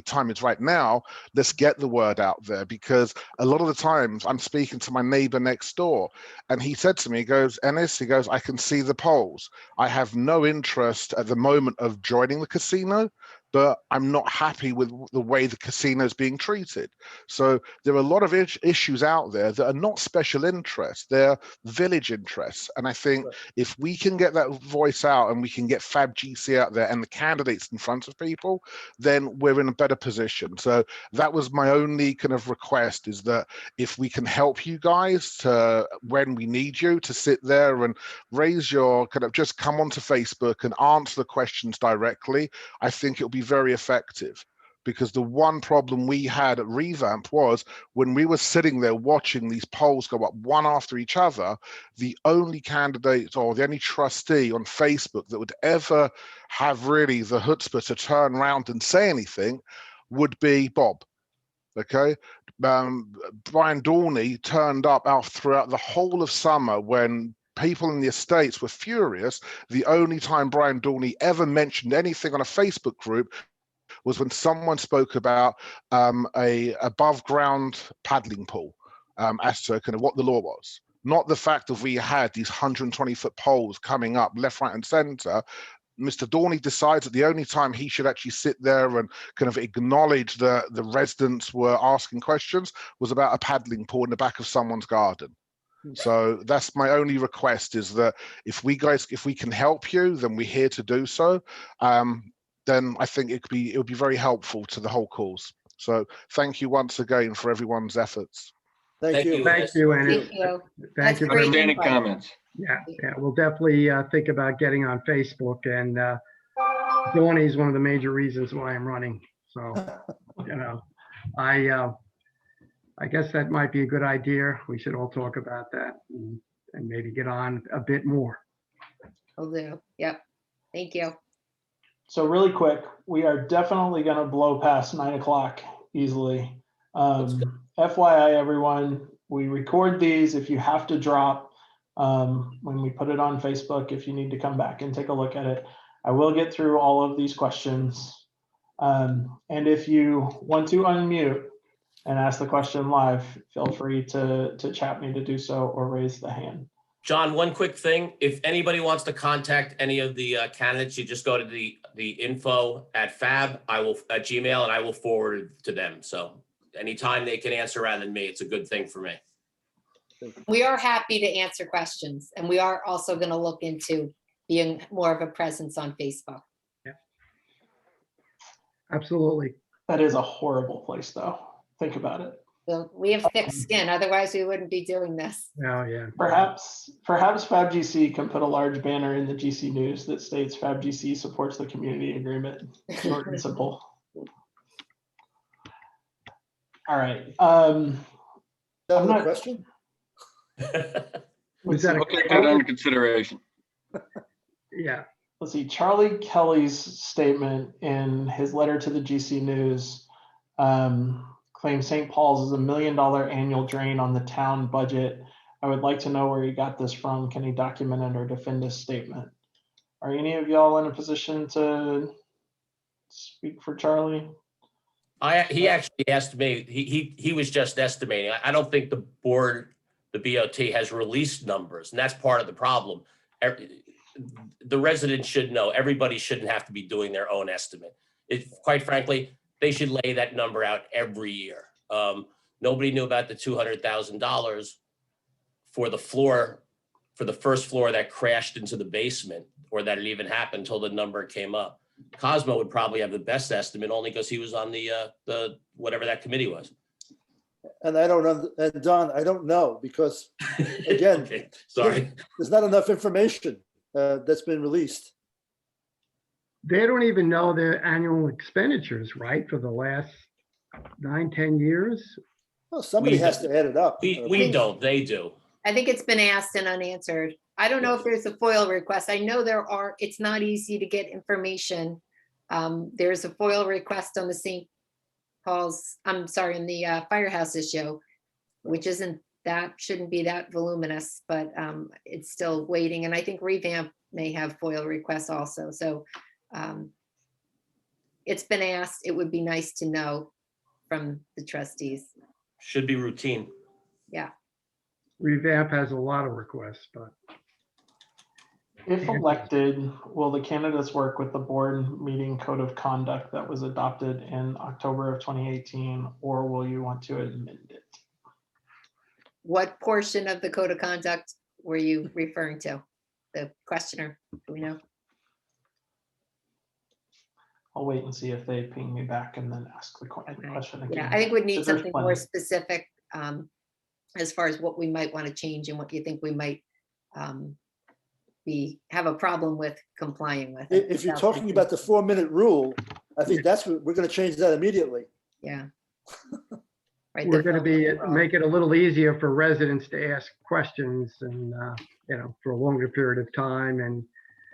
time is right now, let's get the word out there, because a lot of the times I'm speaking to my neighbor next door, and he said to me, he goes, Ennis, he goes, I can see the polls. I have no interest at the moment of joining the casino, but I'm not happy with the way the casino is being treated. So there are a lot of issues out there that are not special interests, they're village interests. And I think if we can get that voice out and we can get FABGC out there and the candidates in front of people, then we're in a better position. So that was my only kind of request, is that if we can help you guys to, when we need you, to sit there and raise your kind of, just come onto Facebook and answer the questions directly, I think it'll be very effective. Because the one problem we had at Revamp was when we were sitting there watching these polls go up one after each other, the only candidate or the only trustee on Facebook that would ever have really the chutzpah to turn around and say anything would be Bob. Okay, Brian Dorney turned up out throughout the whole of summer when people in the estates were furious. The only time Brian Dorney ever mentioned anything on a Facebook group was when someone spoke about a above ground paddling pool as to kind of what the law was. Not the fact that we had these 120-foot poles coming up left, right, and center. Mr. Dorney decides that the only time he should actually sit there and kind of acknowledge that the residents were asking questions was about a paddling pool in the back of someone's garden. So that's my only request, is that if we can help you, then we're here to do so. Then I think it would be very helpful to the whole cause. So thank you once again for everyone's efforts. Thank you. Thank you, Ennis. Thank you. Thank That's you great very much. Outstanding input. comments. Yeah, we'll definitely think about getting on Facebook, and Donnie is one of the major reasons why I'm running. So, you know, I guess that might be a good idea. We should all talk about that and maybe get on a bit more. Will do. Yep. Thank you. So really quick, we are definitely going to blow past 9 o'clock easily. FYI, everyone, we record these. If you have to drop when we put it on Facebook, if you need to come back and take a look at it, I will get through all of these questions. And if you want to unmute and ask the question live, feel free to chat me to do so or raise the hand. John, one quick thing. If anybody wants to contact any of the candidates, you just go to the info at FAB, at Gmail, and I will forward it to them. So anytime they can answer rather than me, it's a good thing for me. We are happy to answer questions, and we are also going to look into being more of a presence on Facebook. Absolutely. That is a horrible place, though. Think about it. So we have thick skin, otherwise we wouldn't be doing this. Oh, yeah. Perhaps FABGC can put a large banner in the GC News that states FABGC supports the community agreement. Short and simple. All right. Another question? Was that We'll take that under consideration. Yeah. Let's see, Charlie Kelly's statement in his letter to the GC News claims St. Paul's is $1 million annual drain on the town budget. I would like to know where he got this from. Can he document it or defend his statement? Are any of y'all in a position to speak for Charlie? He actually asked me, he was just estimating. I don't think the board, the BOT has released numbers, and that's part of the problem. The residents should know, everybody shouldn't have to be doing their own estimate. Quite frankly, they should lay that number out every year. Nobody knew about the $200,000 for the floor, for the first floor that crashed into the basement, or that it even happened until the number came up. Cosmo would probably have the best estimate, only because he was on the whatever that committee was. And I don't know, and Don, I don't know, because again, Okay, sorry. there's not enough information that's been released. They don't even know their annual expenditures, right, for the last 9-10 years? Well, somebody has to add it up. We don't, they do. I think it's been asked and unanswered. I don't know if there's a FOIL request. I know there are, it's not easy to get information. There's a FOIL request on the St. Paul's, I'm sorry, in the Firehouse issue, which shouldn't be that voluminous, but it's still waiting. And I think Revamp may have FOIL requests also. So it's been asked. It would be nice to know from the trustees. Should be routine. Yeah. Revamp has a lot of requests, but If elected, will the candidates work with the board meeting code of conduct that was adopted in October of 2018, or will you want to amend it? What portion of the code of conduct were you referring to? The questioner, do we know? I'll wait and see if they ping me back and then ask the question again. Yeah, I think we'd need Because there's something plenty. more specific as far as what we might want to change and what you think we might have a problem with complying with. If you're talking about the 4-minute rule, I think that's what we're going to change that immediately. Yeah. Right. we're going to make it a little easier for residents to ask questions and, for a longer period of time, and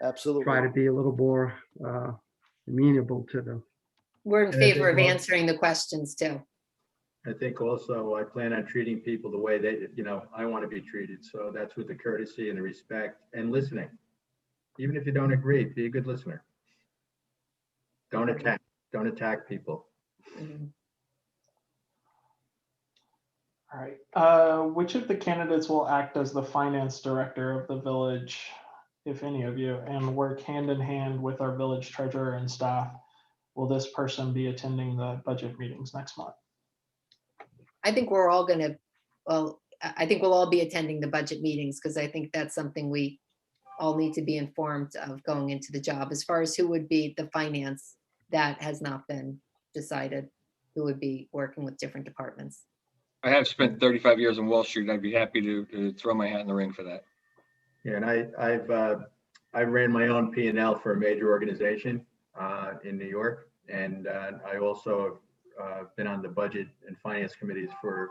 Absolutely. try to be a little more amenable to them. We're in And I favor think of most- answering the questions too. I think also I plan on treating people the way they, I want to be treated. So that's with the courtesy and the respect and listening. Even if you don't agree, be a good listener. Don't attack people. Mhm. All right. Which of the candidates will act as the finance director of the village, if any of you, and work hand in hand with our village treasurer and staff? Will this person be attending the budget meetings next month? I think we're all going to, I think we'll all be attending the budget meetings because I think that's something we all need to be informed of going into the job. As far as who would be the finance, that has not been decided, who would be working with different departments. I have spent 35 years on Wall Street. I'd be happy to throw my hat in the ring for that. Yeah, and I ran my own P&L for a major organization in New York. And I also been on the budget and finance committees for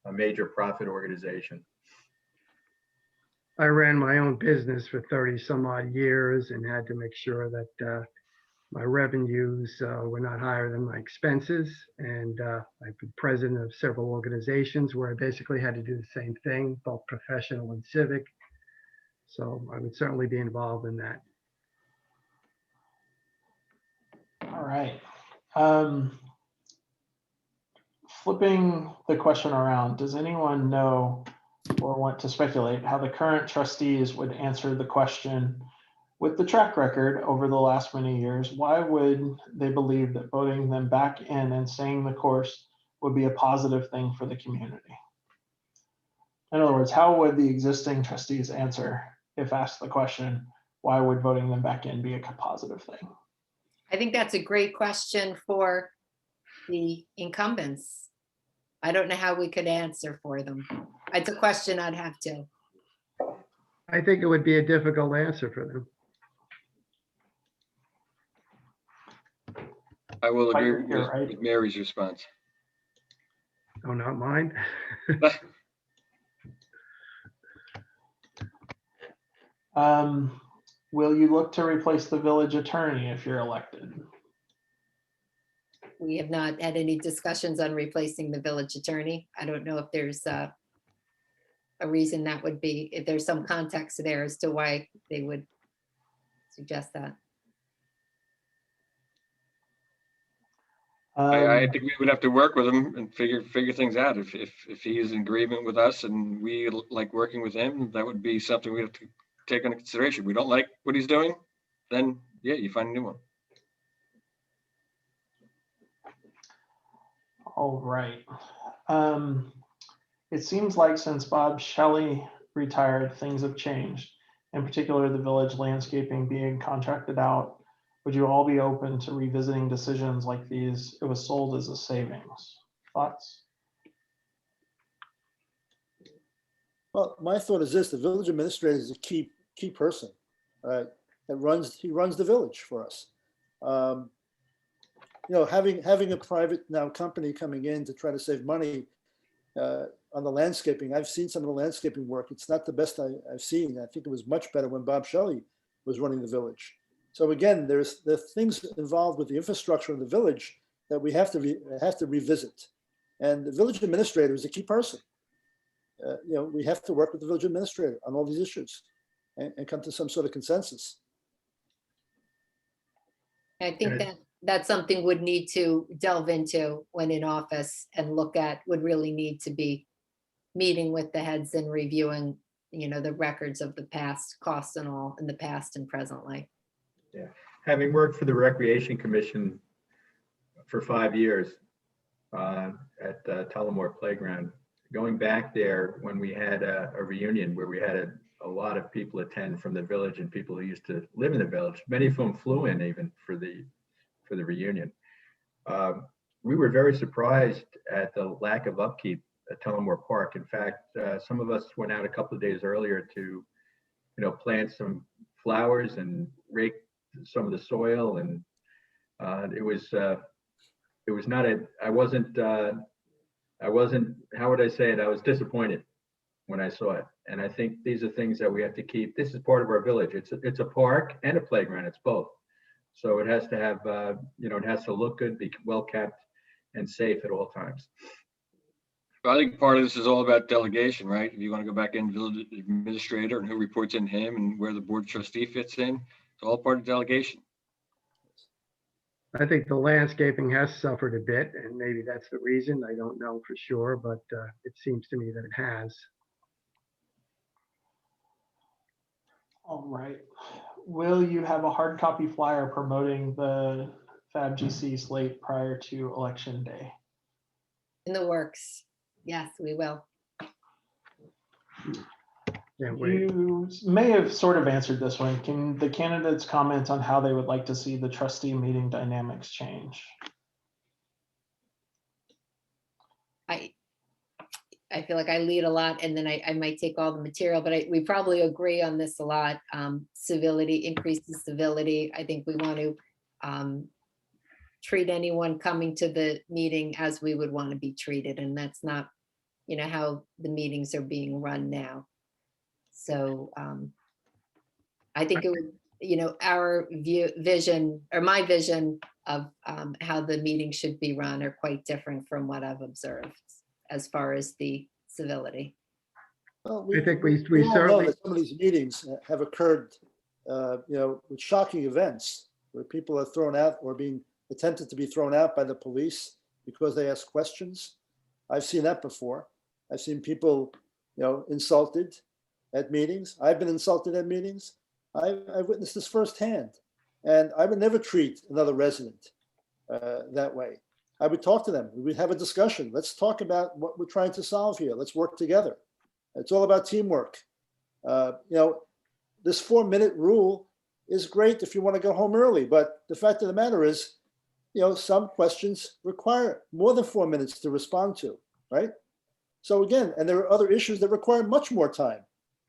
a major profit organization. I ran my own business for 30 some odd years and had to make sure that my revenues were not higher than my expenses. And I've been president of several organizations where I basically had to do the same thing, both professional and civic. So I would certainly be involved in that. Flipping the question around, does anyone know or want to speculate how the current trustees would answer the question? With the track record over the last many years, why would they believe that voting them back in and staying the course would be a positive thing for the community? In other words, how would the existing trustees answer if asked the question, why would voting them back in be a positive thing? I think that's a great question for the incumbents. I don't know how we could answer for them. It's a question I'd have to. I think it would be a difficult answer for them. I will agree You're right. with Mary's response. Oh, not mine. Will you look to replace the village attorney if you're elected? We have not had any discussions on replacing the village attorney. I don't know if there's a reason that would be, if there's some context there as to why they would suggest that. I think we would have to work with him and figure things out. If he is in agreement with us and we like working with him, that would be something we have to take into consideration. We don't like what he's doing, then yeah, you find a new one. All right. It seems like since Bob Shelley retired, things have changed. In particular, the village landscaping being contracted out. Would you all be open to revisiting decisions like these? It was sold as a savings. Thoughts? Well, my thought is this: the village administrator is a key person, right? He runs the village for us. You know, having a private now company coming in to try to save money on the landscaping. I've seen some of the landscaping work. It's not the best I've seen. I think it was much better when Bob Shelley was running the village. So again, there are things involved with the infrastructure of the village that we have to revisit. And the village administrator is a key person. You know, we have to work with the village administrator on all these issues and come to some sort of consensus. I think that's something would need to delve into when in office and look at, would really need to be meeting with the heads and reviewing, you know, the records of the past costs and all in the past and presently. Yeah, having worked for the Recreation Commission for 5 years at Tullamore Playground, going back there when we had a reunion where we had a lot of people attend from the village and people who used to live in the village, many of whom flew in even for the reunion. We were very surprised at the lack of upkeep at Tullamore Park. In fact, some of us went out a couple of days earlier to, you know, plant some flowers and rake some of the soil, and it was not I wasn't how would I say it? I was disappointed when I saw it, and I think these are things that we have to keep. This is part of our village. It's a park and a playground. It's both, so it has to have you know, it has to look good, be well kept, and safe at all times. I think part of this is all about delegation, right? If you want to go back in village administrator and who reports in him and where the board trustee fits in, it's all part of delegation. I think the landscaping has suffered a bit, and maybe that's the reason. I don't know for sure, but it seems to me that it has. All right. Will you have a hard copy flyer promoting the FABGC slate prior to election day? In the works. Yes, we will. Can't wait. You may have sort of answered this one. Can the candidates comment on how they would like to see the trustee meeting dynamics change? I feel like I lead a lot and then I might take all the material, but we probably agree on this a lot. Civility, increases civility. I think we want to treat anyone coming to the meeting as we would want to be treated. And that's not, you know, how the meetings are being run now. So I think it would, you know, our vision or my vision of how the meeting should be run are quite different from what I've observed as far as the civility. Well, I think we all know certainly, that some of these meetings have occurred, you know, with shocking events where people are thrown out or being attempted to be thrown out by the police because they asked questions. I've seen that before. I've seen people, insulted at meetings. I've been insulted at meetings. I've witnessed this firsthand. And I would never treat another resident that way. I would talk to them. We'd have a discussion. Let's talk about what we're trying to solve here. Let's work together. It's all about teamwork. This 4-minute rule is great if you want to go home early, but the fact of the matter is, some questions require more than 4 minutes to respond to, right? So again, and there are other issues that require much more time.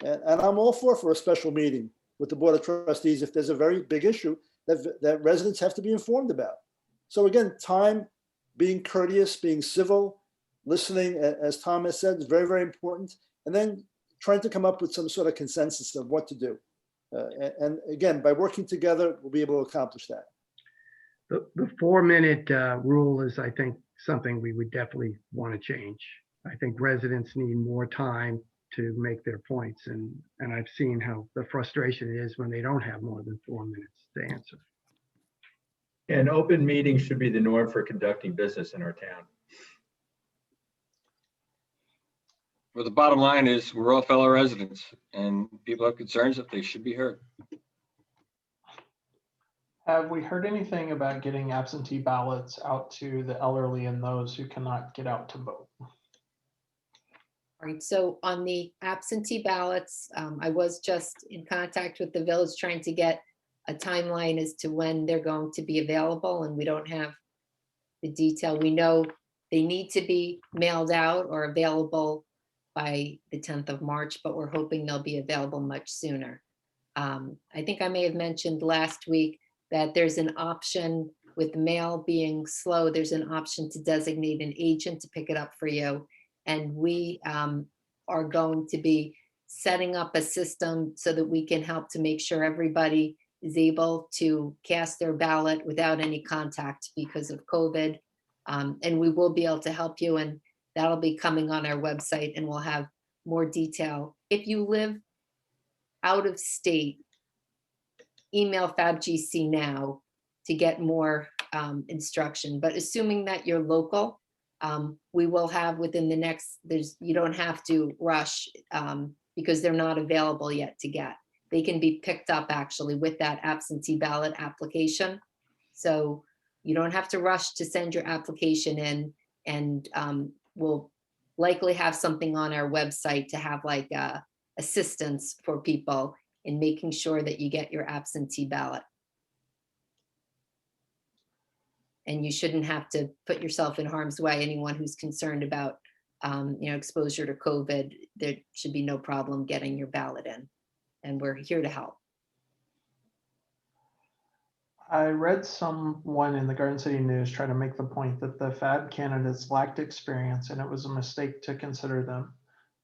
And I'm all for a special meeting with the Board of Trustees if there's a very big issue that residents have to be informed about. So again, time, being courteous, being civil, listening, as Tom has said, is very, very important. And then trying to come up with some sort of consensus of what to do. And again, by working together, we'll be able to accomplish that. The 4-minute rule is, I think, something we would definitely want to change. I think residents need more time to make their points. And I've seen how the frustration is when they don't have more than 4 minutes to answer. And open meetings should be the norm for conducting business in our town. Well, the bottom line is we're all fellow residents and people have concerns that they should be heard. Have we heard anything about getting absentee ballots out to the elderly and those who cannot get out to vote? All right, so on the absentee ballots, I was just in contact with the village trying to get a timeline as to when they're going to be available, and we don't have the detail. We know they need to be mailed out or available by the 10th of March, but we're hoping they'll be available much sooner. I think I may have mentioned last week that there's an option with mail being slow, there's an option to designate an agent to pick it up for you. And we are going to be setting up a system so that we can help to make sure everybody is able to cast their ballot without any contact because of COVID. And we will be able to help you, and that'll be coming on our website, and we'll have more detail. If you live out of state, email FABGC now to get more instruction. But assuming that you're local, we will have within the next, you don't have to rush because they're not available yet to get. They can be picked up actually with that absentee ballot application. So you don't have to rush to send your application in, and we'll likely have something on our website to have like assistance for people in making sure that you get your absentee ballot. And you shouldn't have to put yourself in harm's way. Anyone who's concerned about exposure to COVID, there should be no problem getting your ballot in. And we're here to help. I read someone in the Garden City News try to make the point that the FAB candidates lacked experience and it was a mistake to consider them.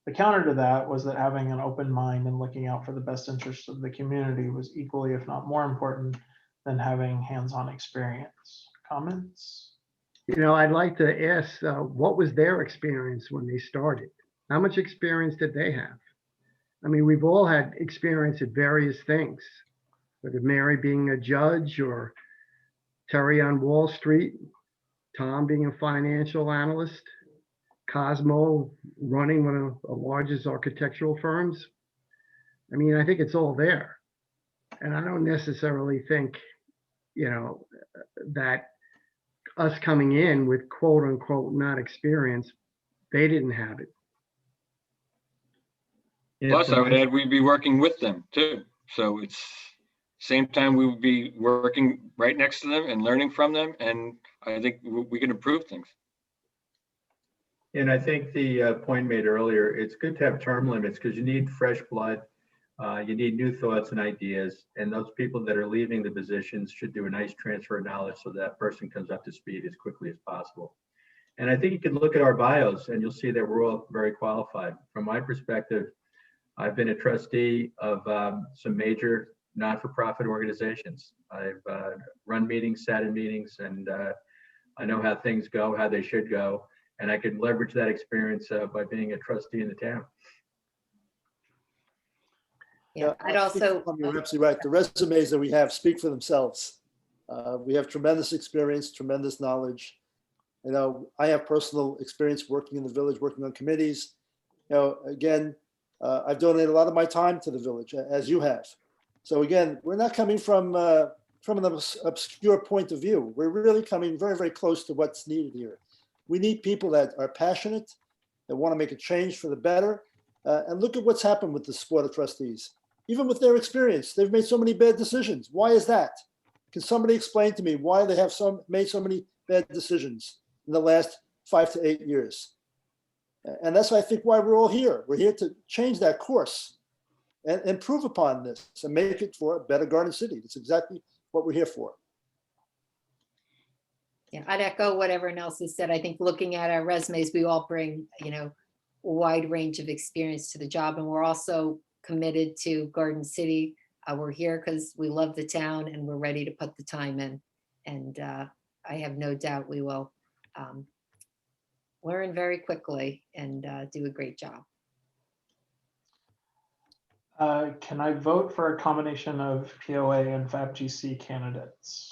The counter to that was that having an open mind and looking out for the best interests of the community was equally, if not more important than having hands-on experience. Comments? I'd like to ask, what was their experience when they started? How much experience did they have? I mean, we've all had experience at various things, whether Mary being a judge or Terry on Wall Street, Tom being a financial analyst, Cosmo running one of the largest architectural firms. I mean, I think it's all there. And I don't necessarily think, that us coming in with quote unquote not experience, they didn't have it. Plus, I would add, we'd be working with them too. So it's same time we would be working right next to them and learning from them. And I think we can improve things. And I think the point made earlier, it's good to have term limits because you need fresh blood. You need new thoughts and ideas. And those people that are leaving the positions should do a nice transfer of knowledge so that person comes up to speed as quickly as possible. And I think you can look at our bios and you'll see that we're all very qualified. From my perspective, I've been a trustee of some major not-for-profit organizations. I've run meetings, sat in meetings, and I know how things go, how they should go. And I can leverage that experience by being a trustee in the town. Yeah, I'd also. You're absolutely right. The resumes that we have speak for themselves. We have tremendous experience, tremendous knowledge. You know, I have personal experience working in the village, working on committees. You know, again, I've donated a lot of my time to the village, as you have. So again, we're not coming from an obscure point of view. We're really coming very, very close to what's needed here. We need people that are passionate, that want to make a change for the better. And look at what's happened with the Board of Trustees. Even with their experience, they've made so many bad decisions. Why is that? Can somebody explain to me why they have made so many bad decisions in the last 5 to 8 years? And that's, I think, why we're all here. We're here to change that course and improve upon this and make it for a better Garden City. That's exactly what we're here for. Yeah, I'd echo what everyone else has said. I think looking at our resumes, we all bring, you know, a wide range of experience to the job, and we're also committed to Garden City. We're here because we love the town and we're ready to put the time in. And I have no doubt we will learn very quickly and do a great job. Can I vote for a combination of POA and FABGC candidates?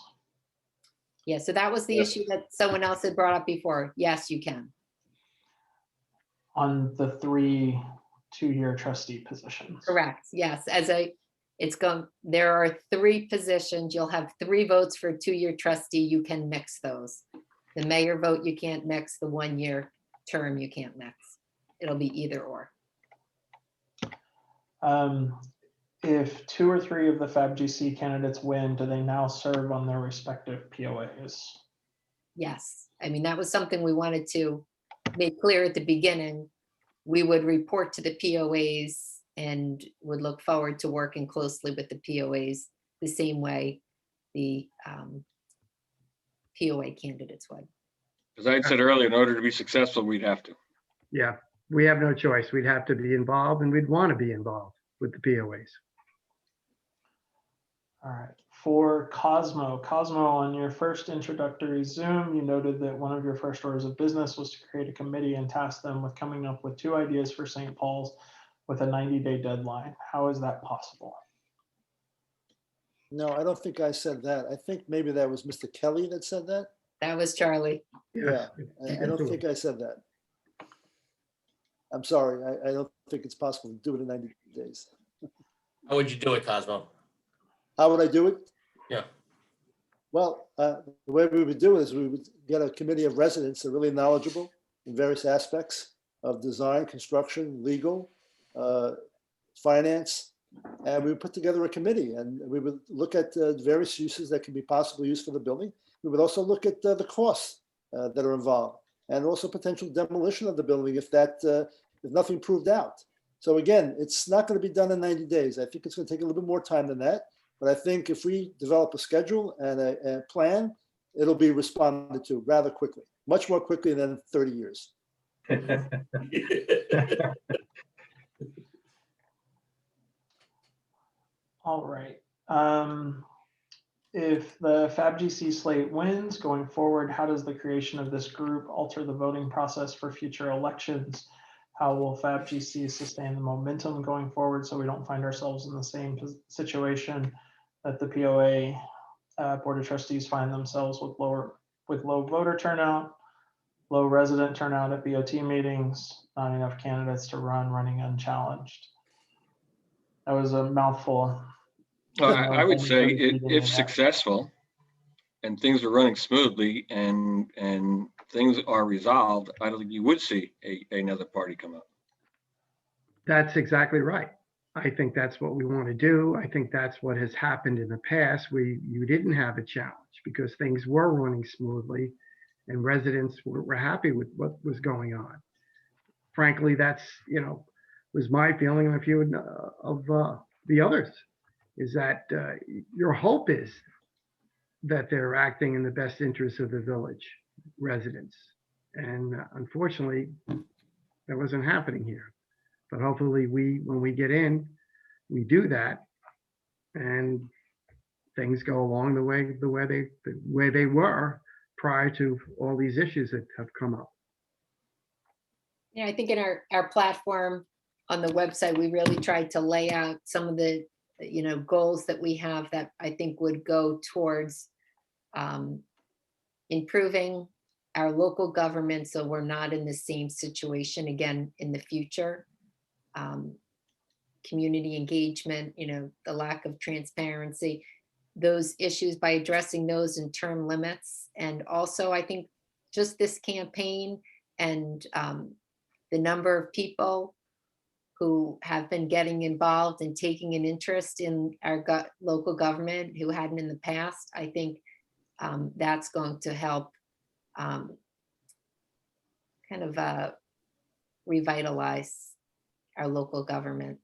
Yeah, so that was the issue that someone else had brought up before. Yes, you can. On the 3 two-year trustee positions. Correct. Yes, there are 3 positions. You'll have 3 votes for a 2-year trustee. You can mix those. The mayor vote you can't mix. The 1-year term you can't mix. It'll be either or. If 2 or 3 of the FABGC candidates win, do they now serve on their respective POAs? Yes. I mean, that was something we wanted to make clear at the beginning. We would report to the POAs and would look forward to working closely with the POAs the same way the POA candidates would. As I had said earlier, in order to be successful, we'd have to. Yeah, we have no choice. We'd have to be involved, and we'd want to be involved with the POAs. All right. For Cosmo, on your first introductory Zoom, you noted that one of your first orders of business was to create a committee and task them with coming up with 2 ideas for St. Paul's with a 90-day deadline. How is that possible? No, I don't think I said that. I think maybe that was Mr. Kelly that said that. That was Charlie. Yeah, I don't think I said that. I'm sorry. I don't think it's possible to do it in 90 days. How would you do it, Cosmo? How would I do it? Yeah. Well, the way we would do it is we would get a committee of residents that are really knowledgeable in various aspects of design, construction, legal, finance, and we would put together a committee and we would look at various uses that can be possibly used for the building. We would also look at the costs that are involved and also potential demolition of the building if nothing proved out. So again, it's not going to be done in 90 days. I think it's going to take a little bit more time than that. But I think if we develop a schedule and a plan, it'll be responded to rather quickly, much more quickly than 30 years. All right. If the FABGC slate wins going forward, how does the creation of this group alter the voting process for future elections? How will FABGC sustain the momentum going forward so we don't find ourselves in the same situation that the POA Board of Trustees find themselves with low voter turnout, low resident turnout at BOT meetings, not enough candidates to running unchallenged? That was a mouthful. I would say if successful and things are running smoothly and things are resolved, I don't think you would see another party come up. That's exactly right. I think that's what we want to do. I think that's what has happened in the past. You didn't have a challenge because things were running smoothly and residents were happy with what was going on. Frankly, that's, was my feeling and a few of the others, is that your hope is that they're acting in the best interest of the village residents. And unfortunately, that wasn't happening here. But hopefully when we get in, we do that and things go along the way they were prior to all these issues that have come up. Yeah, I think in our platform on the website, we really tried to lay out some of the goals that we have that I think would go towards improving our local government so we're not in the same situation again in the future. Community engagement, the lack of transparency, those issues, by addressing those in term limits. And also, I think just this campaign and the number of people who have been getting involved and taking an interest in our local government who hadn't in the past, I think that's going to help kind of revitalize our local government.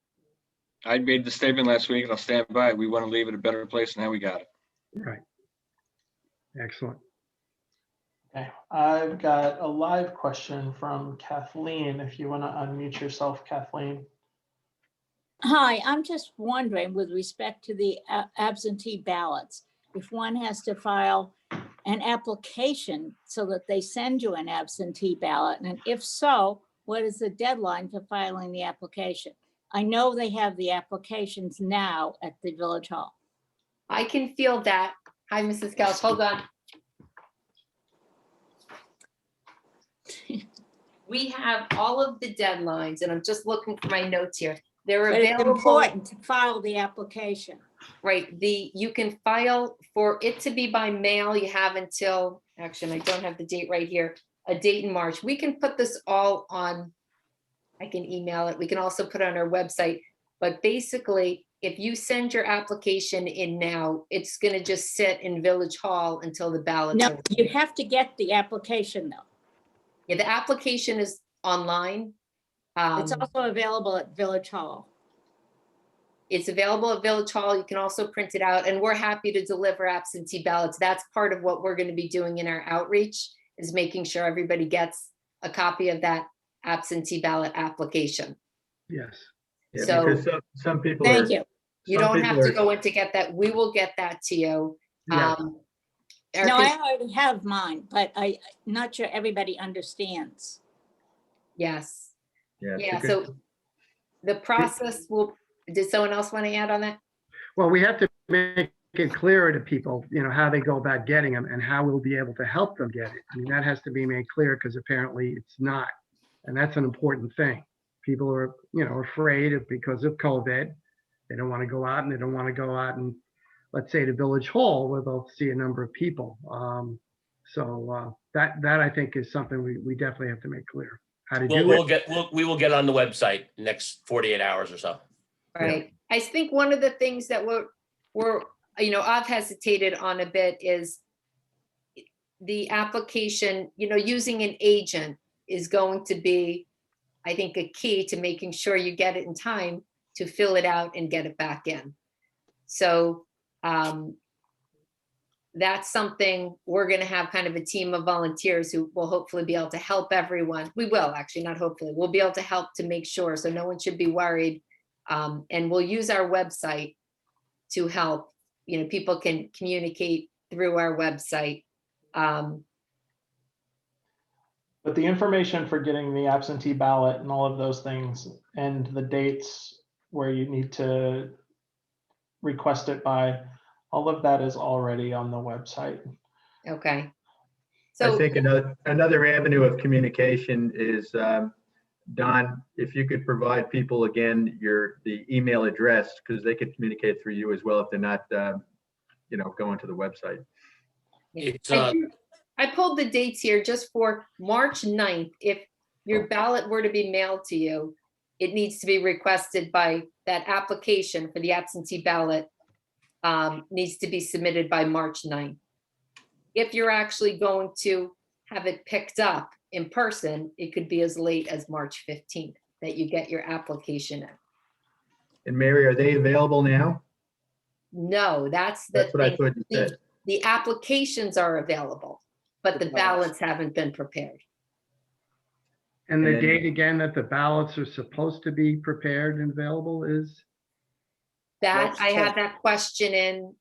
I made the statement last week and I'll stand by it. We want to leave it a better place than how we got it. Right. Excellent. Okay, I've got a live question from Kathleen. If you want to unmute yourself, Kathleen. Hi, I'm just wondering with respect to the absentee ballots, if one has to file an application so that they send you an absentee ballot, and if so, what is the deadline for filing the application? I know they have the applications now at the Village Hall. I can feel that. Hi, Mrs. Gauss, hold on. We have all of the deadlines, and I'm just looking for my notes here. They're But it's available. important to file the application. Right, you can file for it to be by mail. You have until, actually, I don't have the date right here, a date in March. We can put this all on, I can email it. We can also put it on our website. But basically, if you send your application in now, it's gonna just sit in Village Hall until the ballot. No, you have to get the application though. Yeah, the application is online. It's also available at Village Hall. It's available at Village Hall. You can also print it out, and we're happy to deliver absentee ballots. That's part of what we're going to be doing in our outreach, is making sure everybody gets a copy of that absentee ballot application. Yes. Yeah, So- because some people are. Thank you. You some don't have people to are- go in to get that. We will get that to you. Yes. Our No, I already have mine, but I'm not sure everybody understands. Yes. it's a Yeah, good- so the process will, did someone else want to add on that? Well, we have to make it clearer to people, how they go about getting them and how we'll be able to help them get it. I mean, that has to be made clear because apparently it's not. And that's an important thing. People are, afraid because of COVID. They don't want to go out, and they don't want to go out and, let's say, the Village Hall where they'll see a number of people. That I think is something we definitely have to make clear how to do We will get on the website next 48 hours or so. Right. I think one of the things that we're I've hesitated on a bit is the application, using an agent is going to be, I think, a key to making sure you get it in time to fill it out and get it back in. So that's something we're going to have kind of a team of volunteers who will hopefully be able to help everyone. We will actually, not hopefully, we'll be able to help to make sure, so no one should be worried. And we'll use our website to help, people can communicate through our website. But the information for getting the absentee ballot and all of those things and the dates where you need to request it by, all of that is already on the website. Okay. I So, think another avenue of communication is, Don, if you could provide people again the email address, because they could communicate through you as well if they're not, going to the website. It's, I pulled the dates here just for March 9th. If your ballot were to be mailed to you, it needs to be requested by that application for the absentee ballot needs to be submitted by March 9th. If you're actually going to have it picked up in person, it could be as late as March 15th that you get your application in. And Mary, are they available now? No, that's the That's what I thing. thought you said. The applications are available, but the ballots haven't been prepared. And the And- date again that the ballots are supposed to be prepared and available is? That, March I had 10th. that question in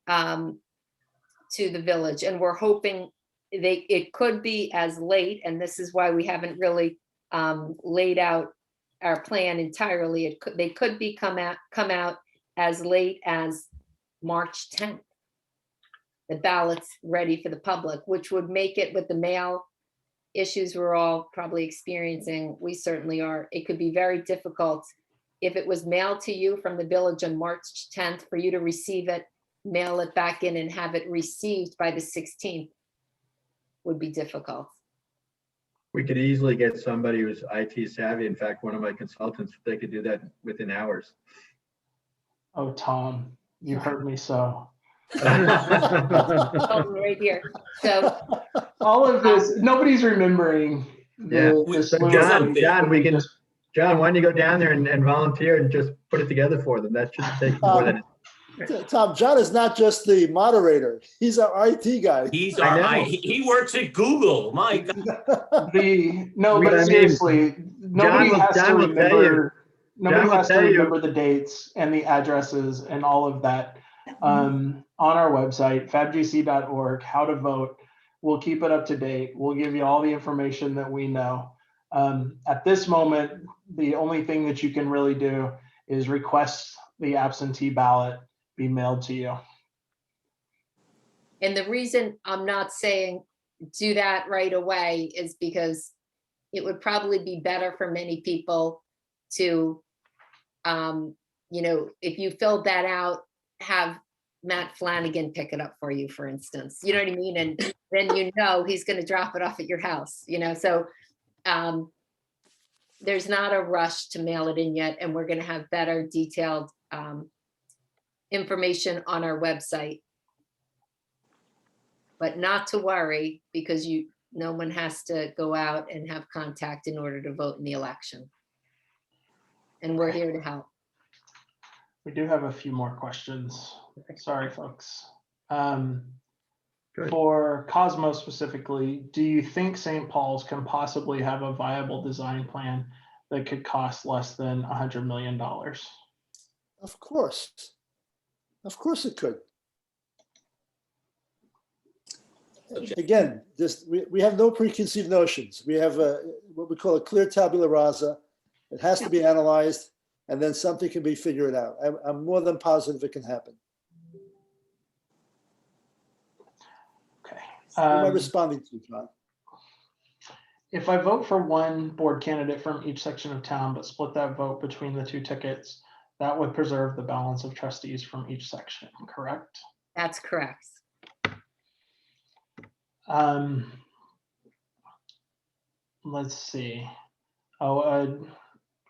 to the village, and we're hoping it could be as late, and this is why we haven't really laid out our plan entirely. They could be come out as late as March 10th. the ballots ready for the public, which would make it with the mail issues we're all probably experiencing. We certainly are. It could be very difficult if it was mailed to you from the village on March 10th for you to receive it, mail it back in and have it received by the 16th would be difficult. We could easily get somebody who's IT savvy. In fact, one of my consultants, they could do that within hours. Oh, Tom, you heard me so. Oh, right here. So All of this, nobody's remembering Yeah. the So slew of John, dates John, that we we can, just- John, why don't you go down there and volunteer and just put it together for them? That shouldn't take more than. Tom, John is not just the moderator. He's our IT guy. He's I our, know. he works at Google. My God. But I mean, seriously, nobody will- has to John will tell you. remember. Nobody John will has to tell you. remember the dates and the addresses and all of that. On our website, fabgc.org, how to vote. We'll keep it up to date. We'll give you all the information that we know. At this moment, the only thing that you can really do is request the absentee ballot be mailed to you. And the reason I'm not saying do that right away is because it would probably be better for many people to, if you filled that out, have Matt Flanagan pick it up for you, for instance, you know what I mean? And then he's going to drop it off at your house, so there's not a rush to mail it in yet. And we're going to have better detailed information on our website. But not to worry, because no one has to go out and have contact in order to vote in the election. And we're here to help. We do have a few more questions. Sorry, folks. Good. For Cosmo specifically, do you think St. Paul's can possibly have a viable design plan that could cost less than $100 million? Of course. Of course it could. Again, we have no preconceived notions. We have what we call a clear tabula rasa. It has to be analyzed, and then something can be figured out. I'm more than positive it can happen. Okay. Who am I responding to, John? If I vote for one board candidate from each section of town, but split that vote between the two tickets, that would preserve the balance of trustees from each section, correct? That's correct. Let's see.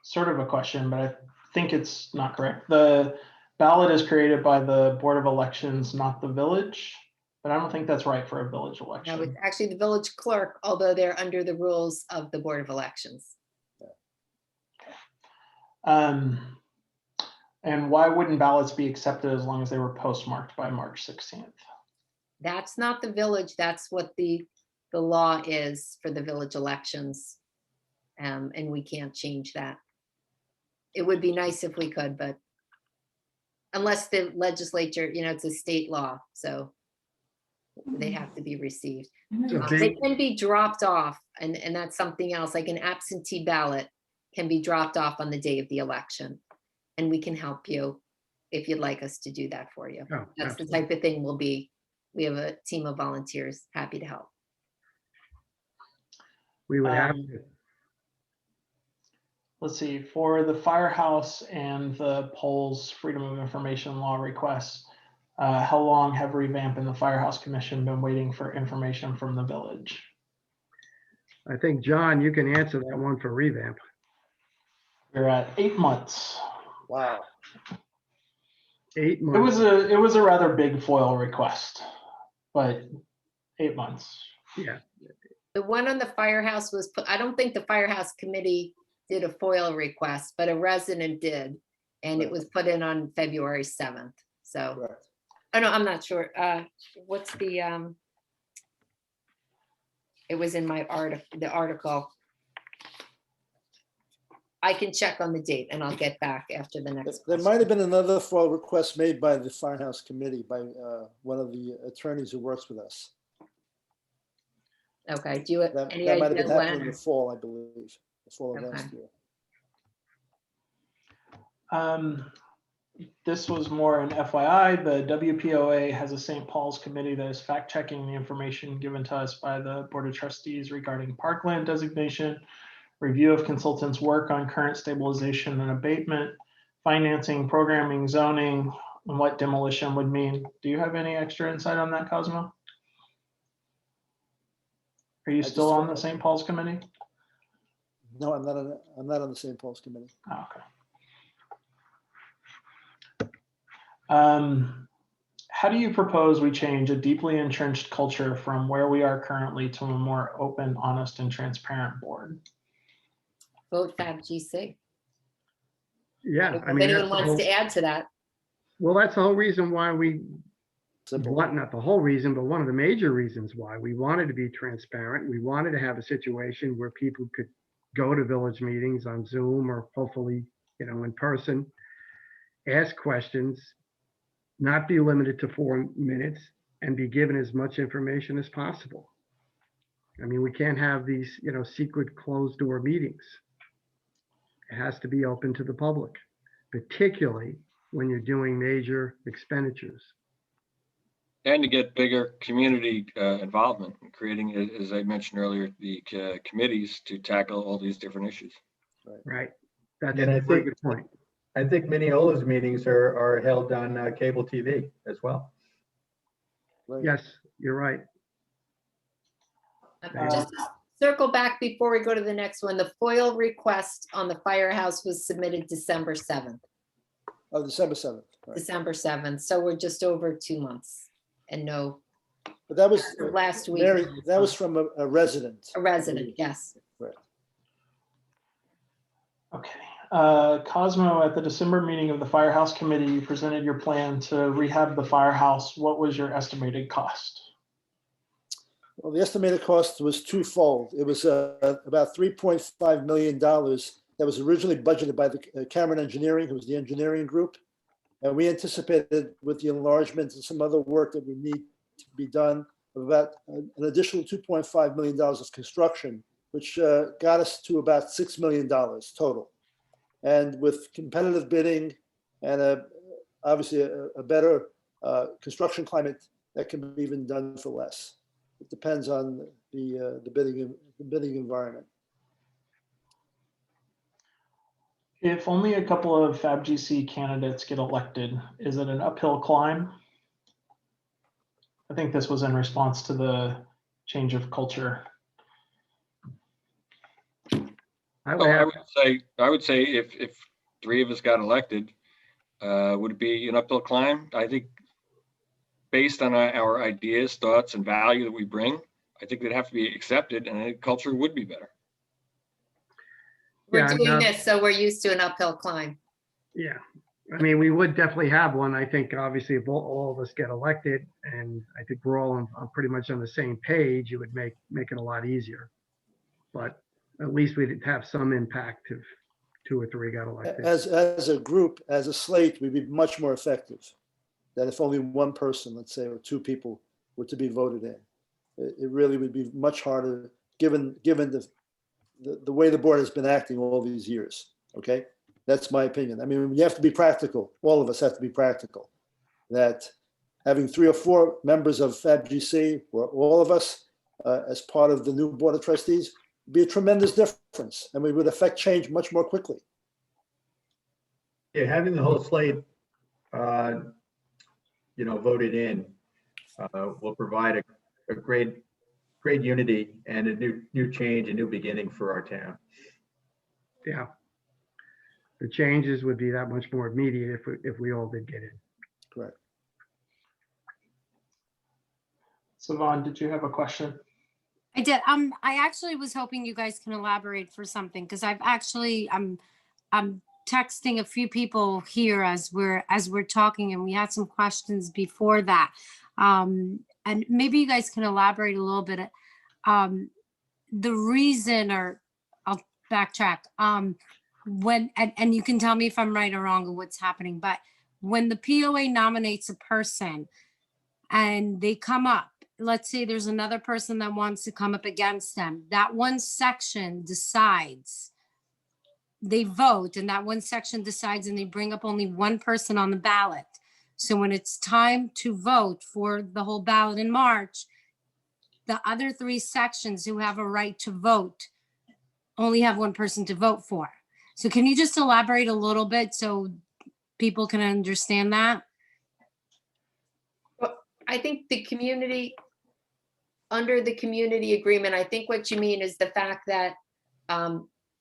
Sort of a question, but I think it's not correct. The ballot is created by the Board of Elections, not the village, but I don't think that's right for a village No, election. it's actually the village clerk, although they're under the rules of the Board of Elections. And why wouldn't ballots be accepted as long as they were postmarked by March 16th? That's not the village. That's what the law is for the village elections. And we can't change that. It would be nice if we could, but unless the legislature, it's a state law, so they have to be received. They can be dropped off, and that's something else, like an absentee ballot can be dropped off on the day of the election. And we can help you if you'd like us to do that for you. Oh, That's the type of thing we have a team of volunteers happy to help. We would have to. Let's see, for the firehouse and the polls Freedom of Information law requests, how long have Revamp and the Firehouse Commission been waiting for information from the village? I think, John, you can answer that one for Revamp. We're at 8 months. Wow. 8 months. It was a rather big FOIL request, but 8 months. Yeah. The one on the firehouse was put, I don't think the firehouse committee did a FOIL request, but a resident did. And it was put in on February 7th. So, Correct. oh no, I'm not sure. What's the, it was in my the article. I can check on the date and I'll get back after the next. There question. might have been another FOIL request made by the Firehouse Committee by one of the attorneys who works with us. Okay, do you have That any might have idea been happening in when? the fall, I believe, the fall of Okay. last year. this was more an FYI. The WPOA has a St. Paul's committee that is fact checking the information given to us by the Board of Trustees regarding parkland designation, review of consultants' work on current stabilization and abatement, financing, programming, zoning, and what demolition would mean. Do you have any extra insight on that, Cosmo? Are you still on the St. Paul's committee? No, I'm not on the St. Paul's committee. Oh, okay. How do you propose we change a deeply entrenched culture from where we are currently to a more open, honest, and transparent board? Vote FABGC. Yeah, If I mean, anyone that's the wants whole, to add to that. well, that's the whole reason why we, Simple. not the whole reason, but one of the major reasons why we wanted to be transparent. We wanted to have a situation where people could go to village meetings on Zoom or hopefully, in person, ask questions, not be limited to 4 minutes, and be given as much information as possible. I mean, we can't have these, secret closed door meetings. It has to be open to the public, particularly when you're doing major expenditures. And to get bigger community involvement, creating, as I mentioned earlier, the committees to tackle all these different issues. Right. That's And I a very think- good point. I think Mineola's meetings are held on cable TV as well. Right. Yes, you're right. Just to circle back before we go to the next one, the FOIL request on the firehouse was submitted December 7th. Oh, December 7th. Right. December 7th. So we're just over 2 months and no, But that was, last week. Mary, that was from a resident. A resident, yes. Okay. Cosmo, at the December meeting of the Firehouse Committee, you presented your plan to rehab the firehouse. What was your estimated cost? Well, the estimated cost was twofold. It was about $3.5 million that was originally budgeted by the Cameron Engineering, who was the engineering group. And we anticipated with the enlargement and some other work that we need to be done, about an additional $2.5 million of construction, which got us to about $6 million total. And with competitive bidding and obviously a better construction climate, that can be even done for less. It depends on the bidding environment. If only a couple of FABGC candidates get elected, is it an uphill climb? I think this was in response to the change of culture. I would Well, have, I would say if 3 of us got elected, would it be an uphill climb? I think based on our ideas, thoughts, and value that we bring, I think they'd have to be accepted, and the culture would be better. We're Yeah, doing no. this, so we're used to an uphill climb. yeah. I mean, we would definitely have one. I think obviously if all of us get elected, and I think we're all on pretty much on the same page, it would make it a lot easier. But at least we'd have some impact if 2 or 3 got elected. As a group, as a slate, we'd be much more effective than if only one person, let's say, or 2 people were to be voted in. It really would be much harder given the way the board has been acting all these years. Okay, that's my opinion. I mean, you have to be practical. All of us have to be practical. That having 3 or 4 members of FABGC, or all of us as part of the new board of trustees, would be a tremendous difference, and we would affect change much more quickly. Yeah, having the whole slate, voted in, will provide a great unity and a new change, a new beginning for our town. Yeah. The changes would be that much more immediate if we all did get in. Correct. Savon, did you have a question? I did. I actually was hoping you guys can elaborate for something because I'm texting a few people here as we're talking, and we had some questions before that. And maybe you guys can elaborate a little bit. The reason, or I'll backtrack. When and you can tell me if I'm right or wrong of what's happening, but when the POA nominates a person and they come up, let's say there's another person that wants to come up against them, that one section decides they vote and that one section decides and they bring up only one person on the ballot. So when it's time to vote for the whole ballot in March, the other 3 sections who have a right to vote only have one person to vote for. So can you just elaborate a little bit so people can understand that? Well, I think the community, under the community agreement, I think what you mean is the fact that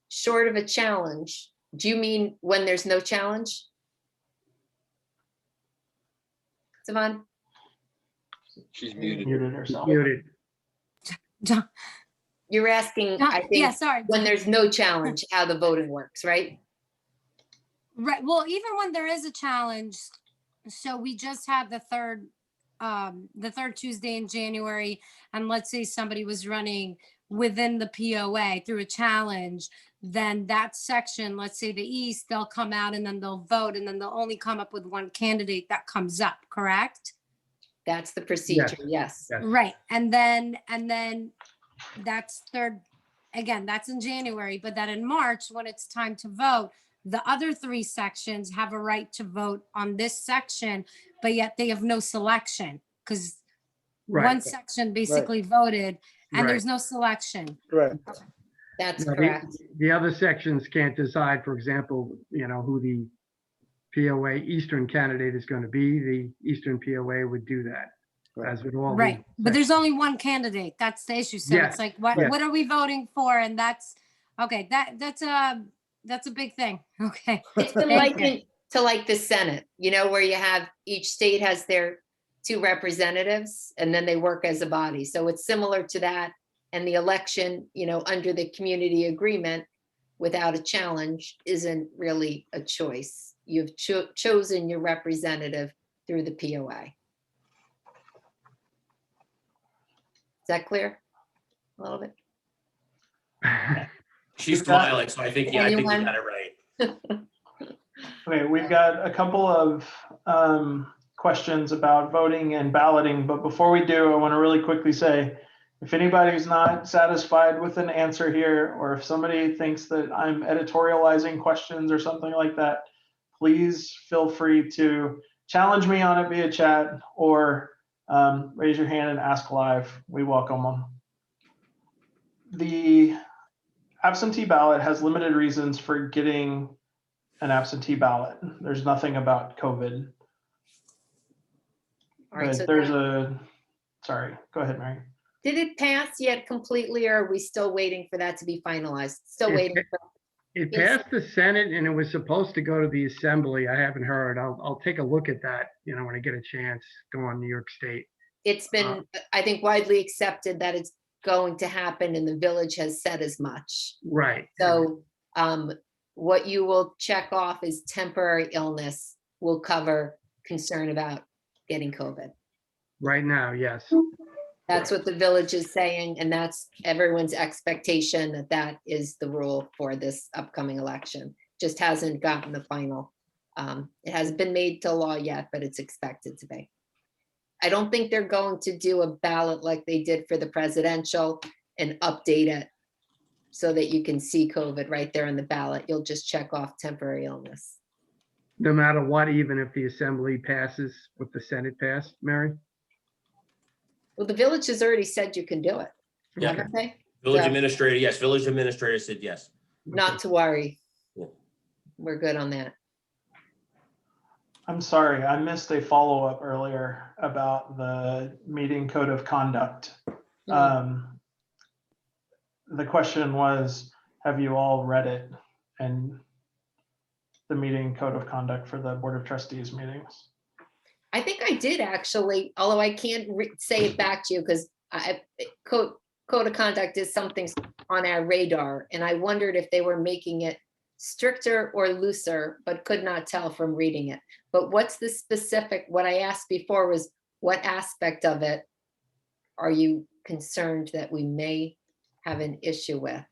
short of a challenge, do you mean when there's no challenge? Savon? She's muted. Muted herself. Muted. You're asking, I Yeah, think, sorry. when there's no challenge, how the voting works, right? Right. Well, even when there is a challenge, so we just had the third Tuesday in January, and let's say somebody was running within the POA through a challenge, then that section, let's say the East, they'll come out and then they'll vote, and then they'll only come up with one candidate that comes up, correct? That's the procedure, yes. Yes. Right. And then that's that's in January, but then in March, when it's time to vote, the other 3 sections have a right to vote on this section, but yet they have no selection because one Right. section basically voted and Right. there's no selection. Correct. That's Now, correct. the other sections can't decide, for example, who the POA Eastern candidate is going to be. The Eastern POA would do that, Right. as with all. the Right. But there's sections. only one candidate. That's the issue. So Yes, it's like, what yes. what are we voting for? And that's okay. That's a big thing. Okay. It's been Thank you. likened to like the Senate, where you have, each state has their 2 representatives and then they work as a body. So it's similar to that. And the election, under the community agreement, without a challenge, isn't really a choice. You've chosen your representative through the POA. Is that clear? A little bit? She's We've got- smiling, so I think you got Anyone? it right. Okay, we've got a couple of questions about voting and balloting, but before we do, I want to really quickly say, if anybody's not satisfied with an answer here, or if somebody thinks that I'm editorializing questions or something like that, please feel free to challenge me on it via chat or raise your hand and ask live. We welcome them. The absentee ballot has limited reasons for getting an absentee ballot. There's nothing about COVID. All right, But so there's sorry, go ahead, Mary. did it pass yet completely, or are we still waiting for that to be finalized? Still It- waiting for, It passed the Senate and it was supposed to go to the Assembly. I haven't heard. I'll take a look at that, when I get a chance, go on New York State. it's been, I think, widely accepted that it's going to happen and the village has said as much. Right. So what you will check off is temporary illness will cover concern about getting COVID. Right now, yes. That's what the village is saying, and that's everyone's expectation that that is the rule for this upcoming election. Just hasn't gotten the final. It hasn't been made to law yet, but it's expected to be. I don't think they're going to do a ballot like they did for the presidential and update it so that you can see COVID right there in the ballot. You'll just check off temporary illness. No matter what, even if the Assembly passes what the Senate passed, Mary? Well, the village has already said you can do it. Yeah. Haven't they? Village So- administrator, yes, village administrator said yes. Not to worry. Yeah. We're good on that. I'm sorry, I missed a follow-up earlier about the meeting code of conduct. The question was, have you all read it? And the meeting code of conduct for the Board of Trustees meetings? I think I did actually, although I can't say it back to you because code of conduct is something on our radar. And I wondered if they were making it stricter or looser, but could not tell from reading it. But what's the specific, what I asked before was what aspect of it are you concerned that we may have an issue with?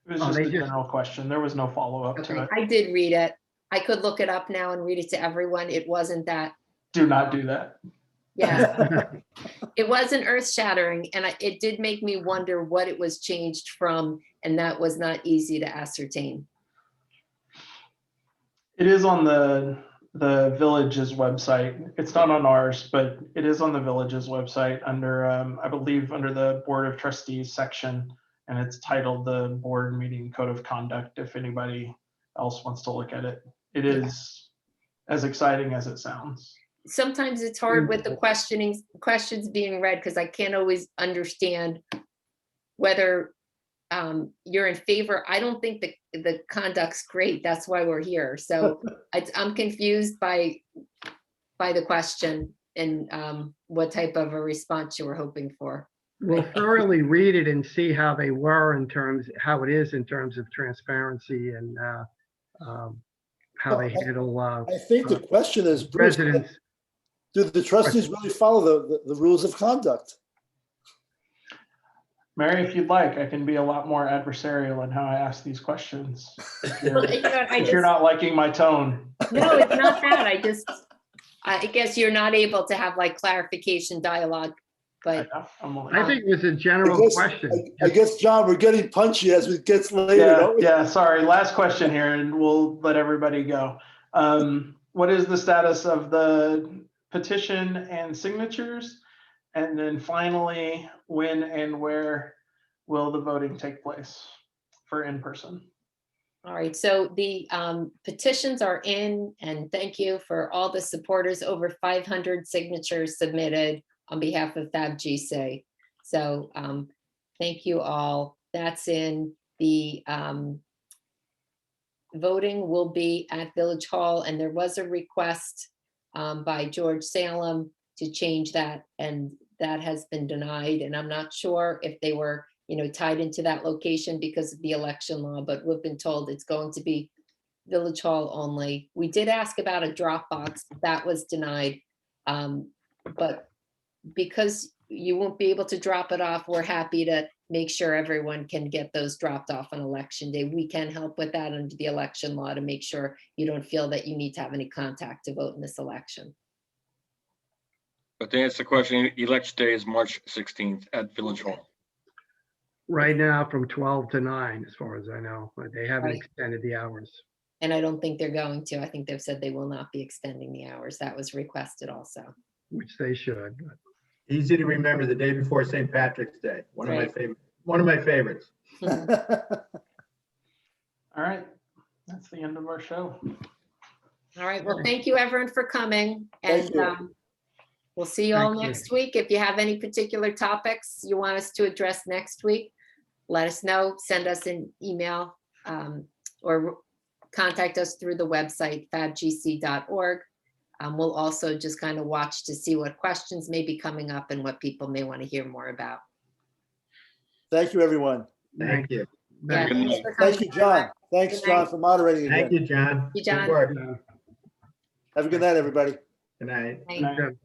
It was Oh, just they a just- general question. There was no follow-up to Okay, it. I did read it. I could look it up now and read it to everyone. It wasn't that, Do not do that. Yeah, it wasn't earth shattering, and it did make me wonder what it was changed from, and that was not easy to ascertain. It is on the village's website. It's not on ours, but it is on the village's website under, I believe, under the Board of Trustees section, and it's titled the Board Meeting Code of Conduct. If anybody else wants to look at it, it is as exciting as it sounds. Sometimes it's hard with the questions being read because I can't always understand whether you're in favor. I don't think the conduct's great. That's why we're here. So I'm confused by the question and what type of a response you were hoping for. We'll thoroughly read it and see how they were how it is in terms of transparency and how they handle I think the question is, Bruce, residents. do the trustees really follow the rules of conduct? Mary, if you'd like, I can be a lot more adversarial in how I ask these questions. Well, you know, If you're not liking my tone. No, it's not that. I guess you're not able to have like clarification dialogue, but I think it was a general question. I guess, John, we're getting punchy as it gets later. Yeah, don't we? yeah, sorry. Last question here, and we'll let everybody go. What is the status of the petition and signatures? And then finally, when and where will the voting take place for in-person? all right, so the petitions are in, and thank you for all the supporters. Over 500 signatures submitted on behalf of FABGC. So thank you all. That's in. The voting will be at Village Hall, and there was a request by George Salem to change that, and that has been denied. And I'm not sure if they were, tied into that location because of the election law, but we've been told it's going to be Village Hall only. We did ask about a drop box, that was denied. But because you won't be able to drop it off, we're happy to make sure everyone can get those dropped off on election day. We can help with that under the election law to make sure you don't feel that you need to have any contact to vote in this election. But to answer the question, election day is March 16th at Village Hall. Right now from 12 to 9, as far as I know, but they haven't Right. extended the hours. And I don't think they're going to. I think they've said they will not be extending the hours. That was requested also. Which they should. Easy to remember, the day before St. Patrick's Day. One of my favorites. All right, that's the end of our show. All right, well, thank you everyone for coming, and Thank you. we'll see you all Thank you. next week. If you have any particular topics you want us to address next week, let us know, send us an email, or contact us through the website, fabgc.org. We'll also just kind of watch to see what questions may be coming up and what people may want to hear more about. Thank you, everyone. Thank you. Yeah, Good thanks night. for coming. Thank you, John. Thanks, Good night. John, for moderating Thank again. you, John. You, John. Good work. Have a good night, everybody. Good night. Thank Good night. Good.